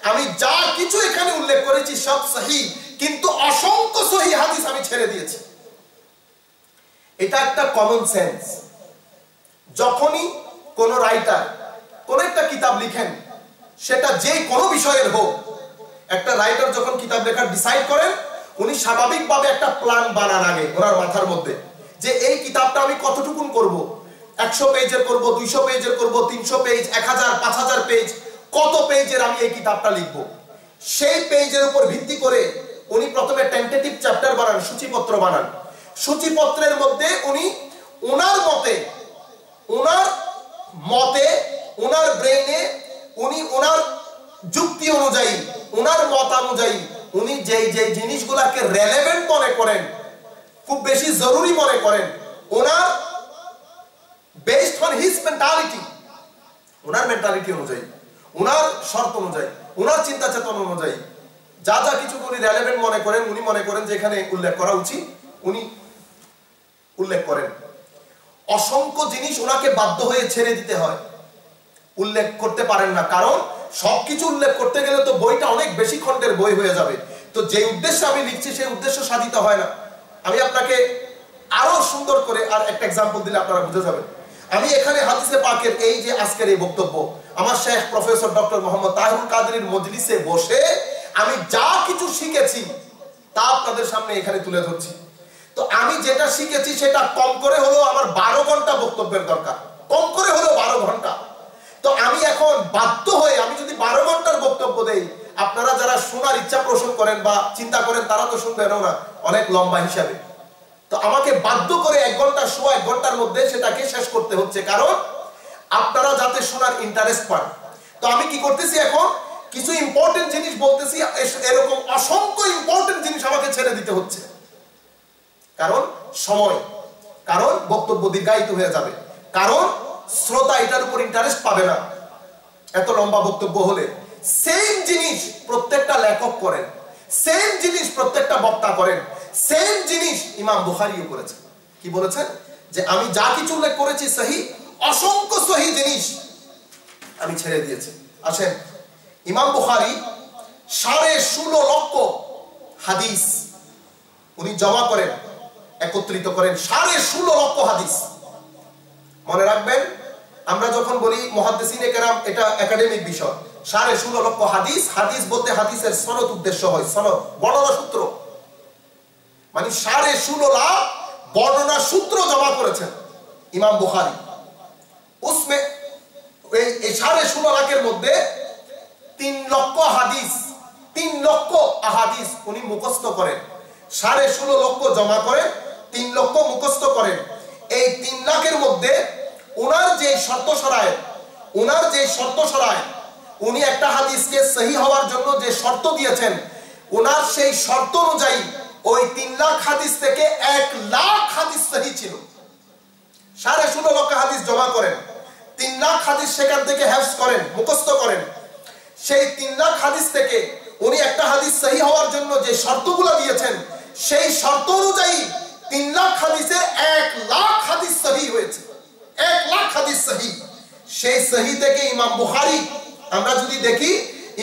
আমি যা কিছু এখানে উল্লেখ করেছি সব সহিহ, কিন্তু অসংখ্য সহিহ হাদিস আমি ছেড়ে দিয়েছি। এটা একটা কমন সেন্স। যখনই কোন রাইটার কোন একটা কিতাব লিখেন, সেটা যে কোনো বিষয়ের হোক, একটা রাইটার যখন কিতাব লেখার ডিসাইড করেন, উনি স্বাভাবিকভাবে একটা প্ল্যান বানান আগে ওনার মাথার মধ্যে, যে এই কিতাবটা আমি কতটুকুন করব, 100 পেজের করব, 200 পেজের করব, 300 পেজ, 1000, 5000 পেজ, কত পেজের আমি এই কিতাবটা লিখব। সেই পেজের উপর ভিত্তি করে উনি প্রথমে টেন্টেটিভ চ্যাপ্টার বানান, সূচিপত্র বানান। সূচিপত্রের মধ্যে উনি ওনার মতে, ওনার ব্রেইনে, উনি ওনার যুক্তি অনুযায়ী, ওনার মত অনুযায়ী উনি যে জিনিসগুলোকে রেলেভেন্ট মনে করেন, খুব বেশি জরুরি মনে করেন, ওনার বেসড অন হিজ মেন্টালিটি, ওনার মেন্টালিটি অনুযায়ী, ওনার শর্ত অনুযায়ী, ওনার চিন্তা চেতনা অনুযায়ী যা যা কিছু উনি রেলেভেন্ট মনে করেন, উনি মনে করেন যে এখানে উল্লেখ করা উচিত, উনি উল্লেখ করেন। অসংখ্য জিনিস ওনাকে বাধ্য হয়ে ছেড়ে দিতে হয়, উল্লেখ করতে পারেন না। কারণ সবকিছু উল্লেখ করতে গেলে তো বইটা অনেক বেশি খণ্ডের বই হয়ে যাবে। তো যে উদ্দেশ্যে আমি লিখছি সেই উদ্দেশ্য সাধিত হয় না। আমি আপনাকে আরো সুন্দর করে আর একটা এক্সাম্পল দিলে আপনারা বুঝে যাবেন। আমি এখানে হাদিসে পাকের এই যে আজকের এই বক্তব্য আমার শেখ প্রফেসর ডক্টর মোহাম্মদ তাহিরুল কাদেরীর মজলিসে বসে আমি যা কিছু শিখেছি তা আপনাদের সামনে এখানে তুলে ধরছি। তো আমি যেটা শিখেছি সেটা কম করে হলেও আমার 12 ঘন্টা বক্তব্যের দরকার, কম করে হলেও 12 ঘন্টা। তো আমি এখন বাধ্য হয়ে আমি যদি 12 ঘন্টার বক্তব্য দেই, আপনারা যারা শোনার ইচ্ছা পোষণ করেন বা চিন্তা করেন তারা তো শুনবেনও না অনেক লম্বা হিসাবে। তো আমাকে বাধ্য করে 1 ঘন্টা সোয়া 1 ঘন্টার মধ্যে সেটাকে শেষ করতে হচ্ছে, কারণ আপনারা যাতে শোনার ইন্টারেস্ট পান। তো আমি কি করতেছি, এখন কিছু ইম্পর্টেন্ট জিনিস বলতেছি, এরকম অসংখ্য ইম্পর্টেন্ট জিনিস আমাকে ছেড়ে দিতে হচ্ছে, কারণ সময়, কারণ বক্তব্য দীর্ঘায়িত হয়ে যাবে, কারণ শ্রোতা এটার উপর ইন্টারেস্ট পাবে না এত লম্বা বক্তব্য হলে। সেম জিনিস প্রত্যেকটা লেখক করেন, সেম জিনিস প্রত্যেকটা বক্তা করেন, সেম জিনিস ইমাম বুখারীও করেছেন। কি বলেছেন? যে আমি যা কিছু উল্লেখ করেছি সহি, অসংখ্য সহি জিনিস আমি ছেড়ে দিয়েছি। আসেন, ইমাম বুখারী 16.5 লক্ষ হাদিস উনি জমা করেন, একত্রিত করেন 16.5 লক্ষ হাদিস। মনে রাখবেন, আমরা যখন বলি মুহাদ্দিসিনে কেরাম, এটা একাডেমিক বিষয়। 16.5 লক্ষ হাদিস, হাদিস বলতে হাদিসের সনদ উদ্দেশ্য হয়, সনদ বর্ণনা সূত্র, মানে 16.5 লাখ বর্ণনা সূত্র জমা করেছেন ইমাম বুখারী। উসমে এই 16.5 লাখের মধ্যে 3 লক্ষ হাদিস, 3 লক্ষ আহাদিস উনি মুখস্থ করেন। 16.5 লক্ষ জমা করেন, 3 লক্ষ মুখস্থ করেন। এই 3 লাখের মধ্যে ওনার যে শর্ত সরায়, উনি একটা হাদিসকে সহি হওয়ার জন্য যে শর্ত দিয়েছেন, ওনার সেই শর্ত অনুযায়ী ওই 3 লাখ হাদিস থেকে 1 লাখ হাদিস সহি ছিল। 16.5 লক্ষ হাদিস জমা করেন, 3 লাখ হাদিস সেখান থেকে হেফজ করেন, মুখস্থ করেন। সেই 3 লাখ হাদিস থেকে উনি একটা হাদিস সহি হওয়ার জন্য যে শর্তগুলো দিয়েছেন, সেই শর্ত অনুযায়ী 3 লাখ হাদিসের 1 লাখ হাদিস সহি হয়েছে, 1 লাখ হাদিস সহি। সেই সহি থেকে ইমাম বুখারী, আমরা যদি দেখি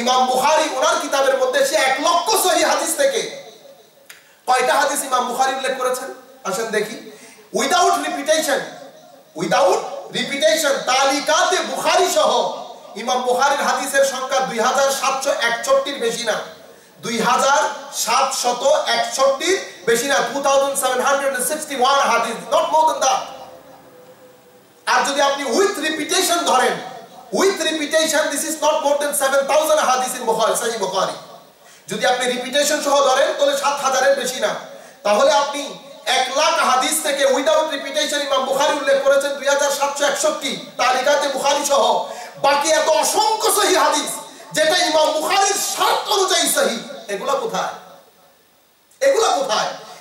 ইমাম বুখারী ওনার কিতাবের মধ্যে সে 1 লক্ষ সহি হাদিস থেকে কয়টা হাদিস ইমাম বুখারী উল্লেখ করেছেন? আসেন দেখি। উইদাউট রিপিটেশন তালিকাতে বুখারী সহ ইমাম বুখারীর হাদিসের সংখ্যা 2761 বেশি না, 2761 বেশি না, 2761 হাদিস, নট মোর দ্যান দ্যাট। আর যদি আপনি উইথ রিপিটেশন ধরেন, with repetition this is not more than 7000 হাদিস ইন বুখারী, সহিহ বুখারী। যদি আপনি রিপিটেশন সহ ধরেন তাহলে 7000 এর বেশি না। তাহলে আপনি 1 লাখ হাদিস থেকে উইদাউট রিপিটেশন ইমাম বুখারী উল্লেখ করেছেন 2761 তালিকাতে বুখারী সহ। বাকি এত অসংখ্য সহি হাদিস যেটা ইমাম বুখারীর শর্ত অনুযায়ী সহি, এগুলা কোথায়?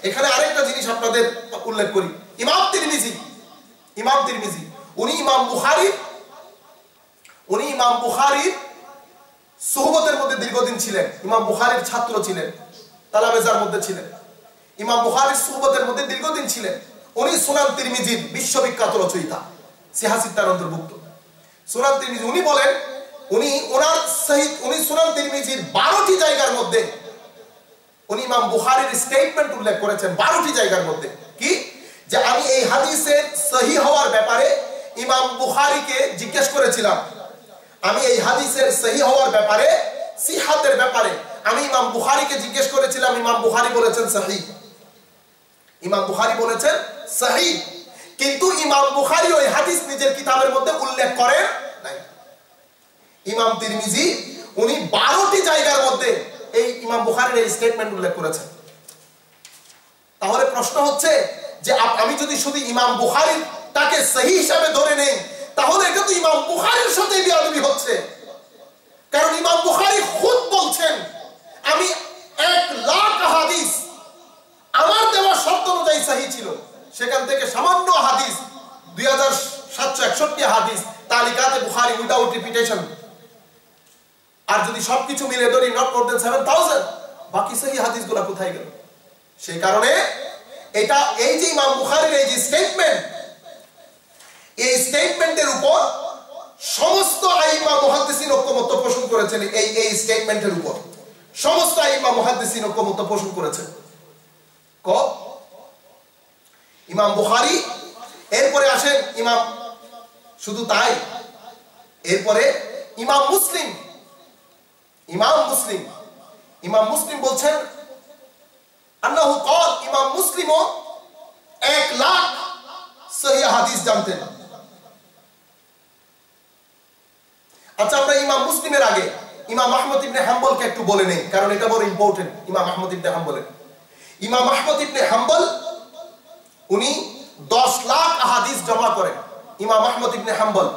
এখানে আরেকটা জিনিস আপনাদের উল্লেখ করি। ইমাম তিরমিজি উনি ইমাম বুখারীর সুহবতের মধ্যে দীর্ঘদিন ছিলেন, ইমাম বুখারীর ছাত্র ছিলেন, তালাবেজার মধ্যে ছিলেন, ইমাম বুখারীর সুহবতের মধ্যে দীর্ঘদিন ছিলেন। উনি সুনান তিরমিজির বিশ্ববিখ্যাত রচয়িতা, সিহাসিত্তার অন্তর্ভুক্ত সুনান তিরমিজি। উনি বলেন, উনি সুনান তিরমিজির 12টি জায়গার মধ্যে উনি ইমাম বুখারীর স্টেটমেন্ট উল্লেখ করেছেন। 12টি জায়গার মধ্যে কি, যে আমি এই হাদিসের সহি হওয়ার ব্যাপারে ইমাম বুখারীকে জিজ্ঞেস করেছিলাম, আমি এই হাদিসের সহি হওয়ার ব্যাপারে, সিহাতের ব্যাপারে আমি ইমাম বুখারীকে জিজ্ঞেস করেছিলাম। ইমাম বুখারী বলেছেন সহি, সহি। কিন্তু ইমাম বুখারী ওই হাদিস নিজের কিতাবের মধ্যে উল্লেখ করেন নাই। ইমাম তিরমিজি উনি 12টি জায়গার মধ্যে এই ইমাম বুখারীর এই স্টেটমেন্ট উল্লেখ করেছেন। তাহলে প্রশ্ন হচ্ছে যে আমি যদি শুধু ইমাম বুখারী তাকে সহি হিসাবে ধরে নেই, তাহলে এটা তো ইমাম বুখারীর সাথে বিয়াদবি হচ্ছে। কারণ ইমাম বুখারী খুদ বলছেন, আমি 1 লাখ হাদিস আমার দেওয়া শর্ত অনুযায়ী সহি ছিল, সেখান থেকে সামান্য হাদিস 2761 হাদিস তালিকাতে বুখারী উইদাউট রিপিটেশন। আর যদি সবকিছু মিলে ধরি নট মোর দ্যান 7000, বাকি সহি হাদিসগুলো কোথায় গেল? সেই কারণে এটা এই যে ইমাম বুখারীর এই যে স্টেটমেন্ট, এই স্টেটমেন্টের উপর সমস্ত আইমা মুহাদ্দিসিন ঐকমত্য পোষণ করেছেন। এই স্টেটমেন্টের উপর সমস্ত আইমা মুহাদ্দিসিন ঐকমত্য পোষণ করেছেন। ইমাম বুখারী, এরপরে আসেন ইমাম, শুধু তাই, এরপরে ইমাম মুসলিম। ইমাম মুসলিম বলছেন আন্নাহু ক্বাল, ইমাম মুসলিমও 1 লাখ সহিহ হাদিস জানতেন। আচ্ছা, আমরা ইমাম মুসলিমের আগে ইমাম আহমদ ইবনে হাম্বলকে একটু বলে নেই, কারণ এটা বড় ইম্পর্টেন্ট। ইমাম আহমদ ইবনে হাম্বল উনি 10 লাখ হাদিস জমা করেন। ইমাম আহমদ ইবনে হাম্বল,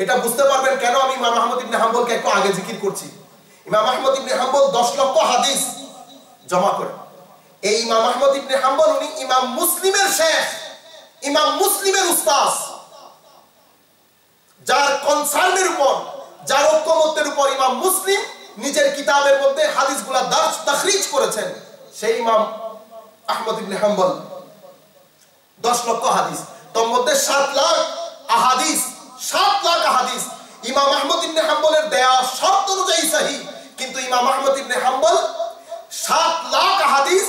এটা বুঝতে পারবেন কেন আমি ইমাম আহমদ ইবনে হাম্বলকে একটু আগে জিকির করছি। ইমাম আহমদ ইবনে হাম্বল 10 লক্ষ হাদিস জমা করেন। এই ইমাম আহমদ ইবনে হাম্বল উনি ইমাম মুসলিমের শেখ, ইমাম মুসলিমের উস্তাদ, যার কনসার্নের উপর, যার ঐকমত্যের উপর ইমাম মুসলিম নিজের কিতাবের মধ্যে হাদিসগুলা তাখরিজ করেছেন, সেই ইমাম আহমদ ইবনে হাম্বল 10 লক্ষ হাদিস, তার মধ্যে 7 লাখ আহাদিস, 7 লাখ আহাদিস ইমাম আহমদ ইবনে হাম্বলের দেয়া শর্ত অনুযায়ী সহিহ। কিন্তু ইমাম আহমদ ইবনে হাম্বল 7 লাখ হাদিস,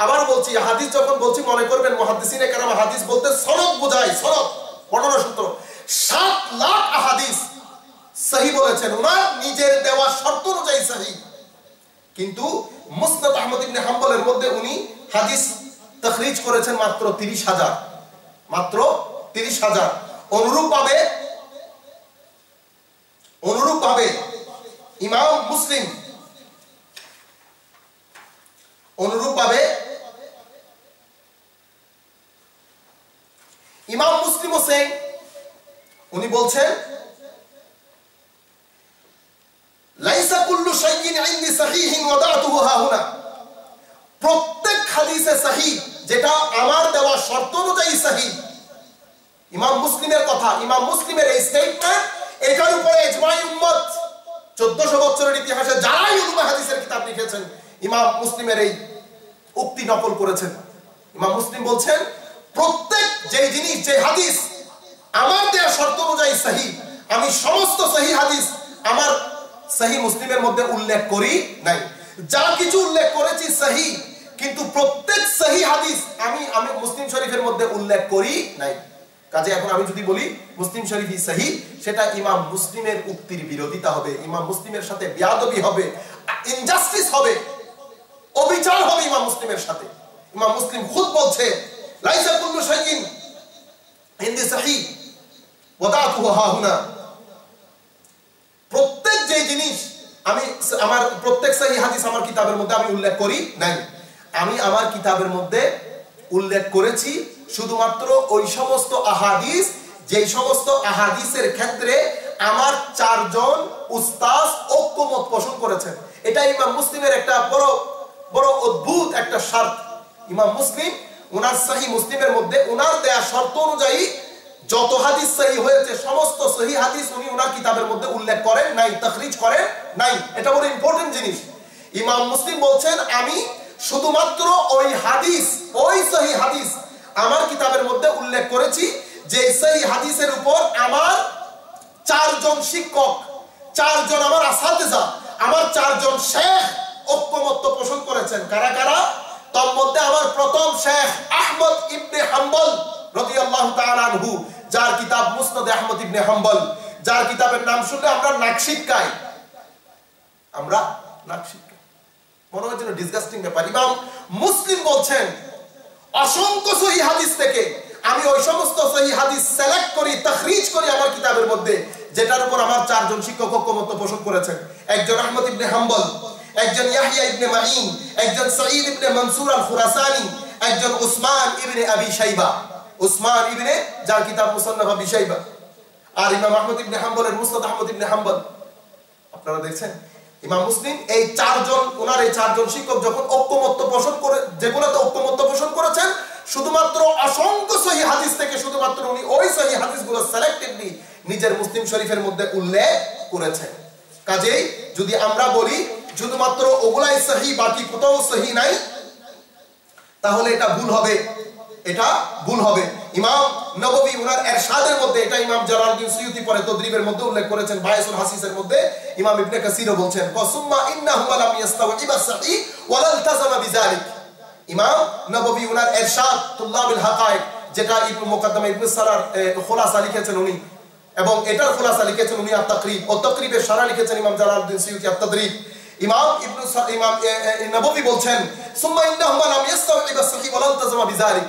আবার বলছি হাদিস যখন বলছি মনে করবেন মুহাদ্দিসিনে কেরাম হাদিস বলতে সনদ বোঝায়, সনদ বর্ণনা সূত্র। 7 লাখ হাদিস সহিহ বলেছেন, ওনার নিজের দেওয়া শর্ত অনুযায়ী সহিহ। কিন্তু মুসনাদ আহমদ ইবনে হাম্বলের মধ্যে উনি হাদিস তাখরিজ করেছেন মাত্র 30,000, মাত্র 30,000। অনুরূপভাবে ইমাম মুসলিম, হোসেন উনি বলছেন লাইসা কুল্লু শাইইন ইনদি সাহিহিন ওয়াদাতুহু হাহুনা, প্রত্যেক হাদিসে সহিহ যেটা আমার দেওয়া শর্ত অনুযায়ী সহিহ। ইমাম মুসলিমের কথা, ইমাম মুসলিমের এই স্টেটমেন্ট, এটার উপরে ইজমাই উম্মত 1400 বছরের ইতিহাসে যারাই উলুমে হাদিসের কিতাব লিখেছেন ইমাম মুসলিমের এই উক্তি নকল করেছেন। ইমাম মুসলিম বলছেন প্রত্যেক যে জিনিস, যে হাদিস আমার দেওয়া শর্ত অনুযায়ী সহিহ, আমি সমস্ত সহিহ হাদিস আমার সহিহ মুসলিমের মধ্যে উল্লেখ করি নাই। যা কিছু উল্লেখ করেছি সহিহ, কিন্তু প্রত্যেক সহিহ হাদিস আমি মুসলিম শরীফের মধ্যে উল্লেখ করি নাই। কাজে এখন আমি যদি বলি মুসলিম শরীফই সহিহ, সেটা ইমাম মুসলিমের উক্তির বিরোধিতা হবে, ইমাম মুসলিমের সাথে বেয়াদবি হবে, ইনজাস্টিস হবে, অবিচার হবে ইমাম মুসলিমের সাথে। ইমাম মুসলিম খুদ বলছে লাইসা কুল্লু শাইইন ইনদি সহিহ ওয়াদাতুহু হাহুনা, প্রত্যেক যে জিনিস আমি আমার প্রত্যেক সহিহ হাদিস আমার কিতাবের মধ্যে আমি উল্লেখ করি নাই। আমি আমার কিতাবের মধ্যে উল্লেখ করেছি শুধুমাত্র ওই সমস্ত আহাদিস, যেই সমস্ত আহাদিসের ক্ষেত্রে আমার 4 জন উস্তাদ ঐক্যমত পোষণ করেছেন। এটা ইমাম মুসলিমের একটা বড় বড় অদ্ভুত একটা শর্ত। ইমাম মুসলিম ওনার সহিহ মুসলিমের মধ্যে ওনার দেয়া শর্ত অনুযায়ী যত হাদিস সহিহ হয়েছে সমস্ত সহিহ হাদিস উনি ওনার কিতাবের মধ্যে উল্লেখ করেন নাই, তাখরিজ করেন নাই। এটা বড় ইম্পর্টেন্ট জিনিস। ইমাম মুসলিম বলছেন আমি শুধুমাত্র ওই হাদিস, ওই সহিহ হাদিস আমার কিতাবের মধ্যে উল্লেখ করেছি যে সহিহ হাদিসের উপর আমার 4 জন শিক্ষক, 4 জন আমার আসাতিজা, আমার 4 জন শেখ ঐক্যমত্য পোষণ করেছেন। কারা কারা? তার মধ্যে আমার প্রথম শেখ আহমদ ইবনে হাম্বল রাদিয়াল্লাহু তাআলা আনহু, যার কিতাব মুসনাদ আহমদ ইবনে হাম্বল, যার কিতাবের নাম শুনলে আমরা নাক শিটকাই, আমরা নাক শিটকাই, মনে হয় যেন ডিসগাস্টিং ব্যাপার। ইমাম মুসলিম বলছেন অসংখ্য সহিহ হাদিস থেকে আমি ওই সমস্ত সহিহ হাদিস সিলেক্ট করি, তাখরিজ করি আমার কিতাবের মধ্যে, যেটার উপর আমার 4 জন শিক্ষক ঐক্যমত্য পোষণ করেছেন। একজন আহমদ ইবনে হাম্বল, একজন ইয়াহইয়া ইবনে মাঈন, একজন সাঈদ ইবনে মনসুর আল খুরাসানি, একজন উসমান ইবনে আবি শাইবা, উসমান ইবনে যার কিতাব মুসান্নাফ আবি শাইবা, আর ইমাম আহমদ ইবনে হাম্বলের মুসনাদ আহমদ ইবনে হাম্বল। আপনারা দেখছেন ইমাম মুসলিম এই 4 জন, ওনার এই 4 জন শিক্ষক যখন ঐক্যমত্য পোষণ করে, যেগুলোতে ঐক্যমত্য পোষণ করেছেন শুধুমাত্র অসংখ্য সহিহ হাদিস থেকে শুধুমাত্র উনি ওই সহিহ হাদিসগুলো সিলেক্টেডলি নিজের মুসলিম শরীফের মধ্যে উল্লেখ করেছেন। কাজেই যদি আমরা বলি শুধুমাত্র ওগুলাই সহিহ, বাকি কোথাও সহিহ নাই, তাহলে এটা ভুল হবে, এটা ভুল হবে। ইমাম নববী ওনার ইরশাদের মধ্যে, এটা ইমাম জালালউদ্দিন সুয়ুতি পরে তদরিবের মধ্যে উল্লেখ করেছেন, বায়সুল হাসিসের মধ্যে ইমাম ইবনে কাসিরও বলছেন কসুম্মা ইন্নাহু লাম ইয়াস্তাওইবা সহিহ ওয়া লা ইলতাযামা বিযালিক, ইমাম নববী উনার ইরশাদ তুল্লাবুল হাকায়েক, যেটা ইবনে মুকদ্দমা ইবনে সালার খুলাসা লিখেছেন উনি, এবং এটার খুলাসা লিখেছেন উনি আত-তাকরিব, ও তাকরিবের শারহ লিখেছেন ইমাম জালালউদ্দিন সুয়ুতী আত-তাদরিব। ইমাম নববী বলছেন সুম্মা ইন্নাহুম লাম ইয়াস্তাওইব as-সাহিহ ওয়া লা ইলতাযামা বিযালিক।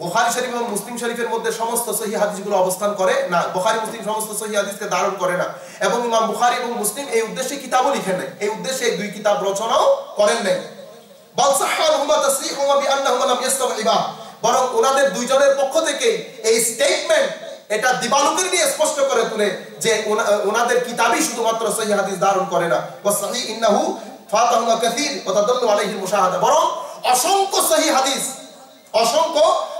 বুখারী শরীফ এবং মুসলিম শরীফের মধ্যে সমস্ত সহিহ হাদিসগুলো অবস্থান করে না, বুখারী মুসলিম সমস্ত সহিহ হাদিসকে ধারণ করে না, এবং ইমাম বুখারী এবং মুসলিম এই উদ্দেশ্যে কিতাবও লিখেন নাই, এই উদ্দেশ্যে এই দুই কিতাব রচনাও করেন নাই। বাল সাহহাহুমা তাসরিহুমা বিআন্নাহুমা লাম ইয়াস্তাওইবা, বরং ওনাদের দুইজনের পক্ষ থেকে এই স্টেটমেন্ট এটা দিবালুকের নিয়ে স্পষ্ট করে তুলে যে ওনাদের কিতাবই শুধুমাত্র সহিহ হাদিস ধারণ করে না, ওয়া সহিহ ইন্নাহু ফাতাহুমা কাসীর ওয়া তাদাল্লু আলাইহি মুশাহাদা, বরং অসংখ্য সহিহ হাদিস,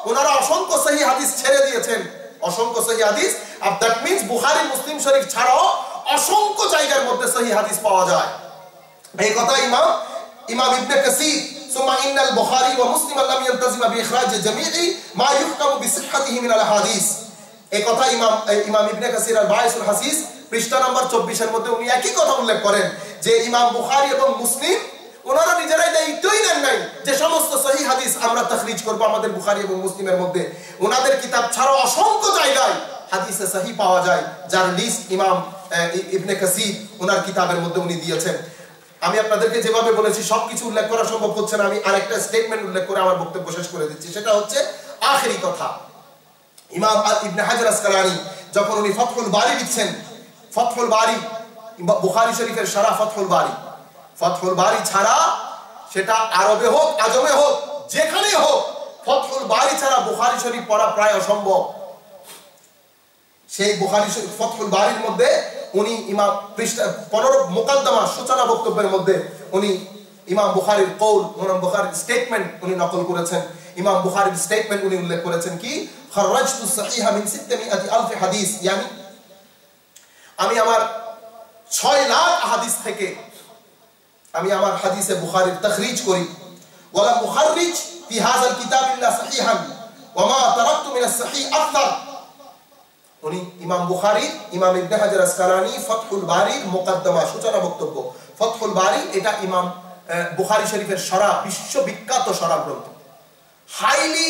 ওনারা অসংখ্য সহিহ হাদিস ছেড়ে দিয়েছেন, অসংখ্য সহিহ হাদিস। আর দ্যাট মিন্স বুখারী মুসলিম শরীফ ছাড়াও অসংখ্য জায়গার মধ্যে সহিহ হাদিস পাওয়া যায়। এই কথা ইমাম ইবনে কাসীর সুম্মা ইন্নাল বুখারী ওয়া মুসলিম লাম ইয়ালতাজিমা বিইখরাজ জামিই মা ইহকামু বিসিহহাতিহি মিনাল হাদিস। এই কথা ইমাম ইবনে কাসীর আল বাঈসুল হাসিস পৃষ্ঠা নাম্বার 24 এর মধ্যে উনি একই কথা উল্লেখ করেন যে ইমাম বুখারী এবং মুসলিম ওনারা নিজেরাই দায়িত্বই নেন নাই যে সমস্ত সহিহ হাদিস আমরা তাখরিজ করব আমাদের বুখারী এবং মুসলিমের মধ্যে। ওনাদের কিতাব ছাড়া অসংখ্য জায়গায় হাদিসে সহিহ পাওয়া যায়, যার লিস্ট ইমাম ইবনে কাসীর ওনার কিতাবের মধ্যে উনি দিয়েছেন। আমি আপনাদেরকে যেভাবে বলেছি সবকিছু উল্লেখ করা সম্ভব হচ্ছে না, আমি আরেকটা স্টেটমেন্ট উল্লেখ করে আমার বক্তব্য শেষ করে দিচ্ছি, সেটা হচ্ছে আখেরি কথা। ইমাম ইবনে হাজার আসকালানী যখন উনি ফাতহুল বারী লিখছেন, ফাতহুল বারী বুখারী শরীফের শারহ ফাতহুল বারী ছাড়া সেটা আরবে হোক আজমে হোক যেখানে হোক, ফাতহুল বারী ছাড়া বুখারী শরীফ পড়া প্রায় অসম্ভব। সেই বুখারী শরীফ ফাতহুল বারীর মধ্যে উনি ইমাম পৃষ্ঠা 15 মুকদ্দমা সূচনা বক্তব্যের মধ্যে উনি ইমাম বুখারীর কওল, ইমাম বুখারীর স্টেটমেন্ট উনি নকল করেছেন। ইমাম বুখারীর স্টেটমেন্ট উনি উল্লেখ করেছেন কি, খারাজতু সাহিহা মিন 600,000 হাদিস, yani আমি আমার 6 লাখ হাদিস থেকে আমি আমার হাদিসে বুখারীর তাখরিজ করি। ওয়ালা মুখাররিজ ফি হাযাল কিতাবিল্লাহ সাহিহান ওয়া মা তারাকতু মিন as-সাহিহ আকতার। উনি ইমাম বুখারী, ইমাম ইবনে হাজার আসকালানী ফাতহুল বারীর মুকদ্দমা সূচনা বক্তব্য, ফাতহুল বারী এটা ইমাম বুখারী শরীফের শারহ, বিশ্ববিখ্যাত শারহ গ্রন্থ, highly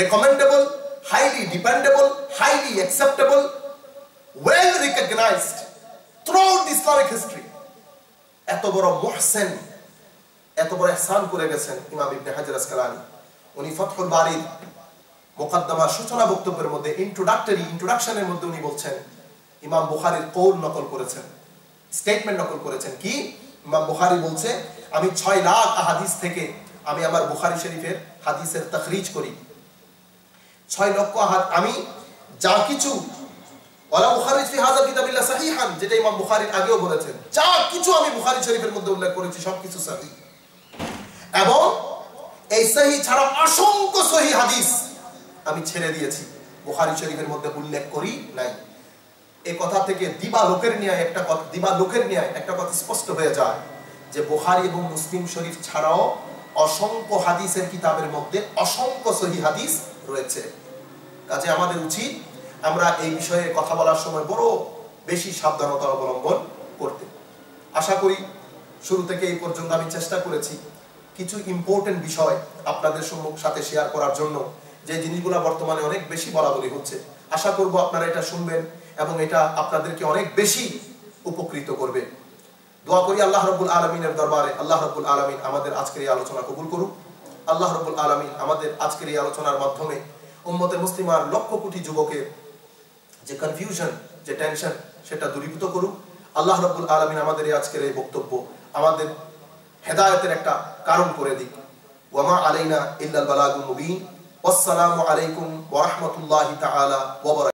recommendable, highly dependable, highly acceptable, well recognized throughout the Islamic history. এত বড় মুহসিন, এত বড় ইহসান করে গেছেন ইমাম ইবনে হাজার আসকালানী। উনি ফাতহুল বারীর মুকদ্দমা সূচনা বক্তব্যের মধ্যে ইন্ট্রোডাকশনের মধ্যে উনি বলছেন, ইমাম বুখারীর কওল নকল করেছেন, স্টেটমেন্ট নকল করেছেন কি, ইমাম বুখারী বলছে আমি 6 লাখ হাদিস থেকে আমি আমার বুখারী শরীফের হাদিসের তাখরিজ করি। 6 লক্ষ আমি যা কিছু ওয়ালা মুখাররিজ ফি হাযা কিতাবিল্লাহ সাহিহান, যেটা ইমাম বুখারীর আগেও বলেছেন, যা কিছু আমি বুখারী শরীফের মধ্যে উল্লেখ করেছি সবকিছু সহিহ, এবং এই সহিহ ছাড়া অসংখ্য সহিহ হাদিস আমি ছেড়ে দিয়েছি, বুখারী শরীফের মধ্যে উল্লেখ করি নাই। এই কথা থেকে দিবালোকের ন্যায় একটা কথা স্পষ্ট হয়ে যায় যে বুখারী এবং মুসলিম শরীফ ছাড়াও অসংখ্য হাদিসের কিতাবের মধ্যে অসংখ্য সহিহ হাদিস রয়েছে। কাজে আমাদের উচিত আমরা এই বিষয়ে কথা বলার সময় বড় বেশি সাবধানতা অবলম্বন করতে। আশা করি শুরু থেকে এই পর্যন্ত আমি চেষ্টা করেছি কিছু ইম্পর্টেন্ট বিষয় আপনাদের সাথে শেয়ার করার জন্য, যে জিনিসগুলো বর্তমানে অনেক বেশি বলাবলি হচ্ছে। আশা করব আপনারা এটা শুনবেন এবং এটা আপনাদেরকে অনেক বেশি উপকৃত করবে। দোয়া করি আল্লাহ রাব্বুল আলামিনের দরবারে আল্লাহ রাব্বুল আলামিন আমাদের আজকের এই আলোচনা কবুল করুক। আল্লাহ রাব্বুল আলামিন আমাদের আজকের এই আলোচনার মাধ্যমে উম্মতে মুসলিমার লক্ষ কোটি যুবকের যে কনফিউশন, যে টেনশন, সেটা দূরীভূত করুক। আল্লাহ রাব্বুল আলামিন আমাদের এই আজকের এই বক্তব্য আমাদের হেদায়েতের একটা কারণ করে দিক। ওয়া মা আলাইনা ইল্লাল বালাগুল মুবিন। আসসালামু আলাইকুম ওয়া রাহমাতুল্লাহি তাআলা ওয়া বারাকাতুহু।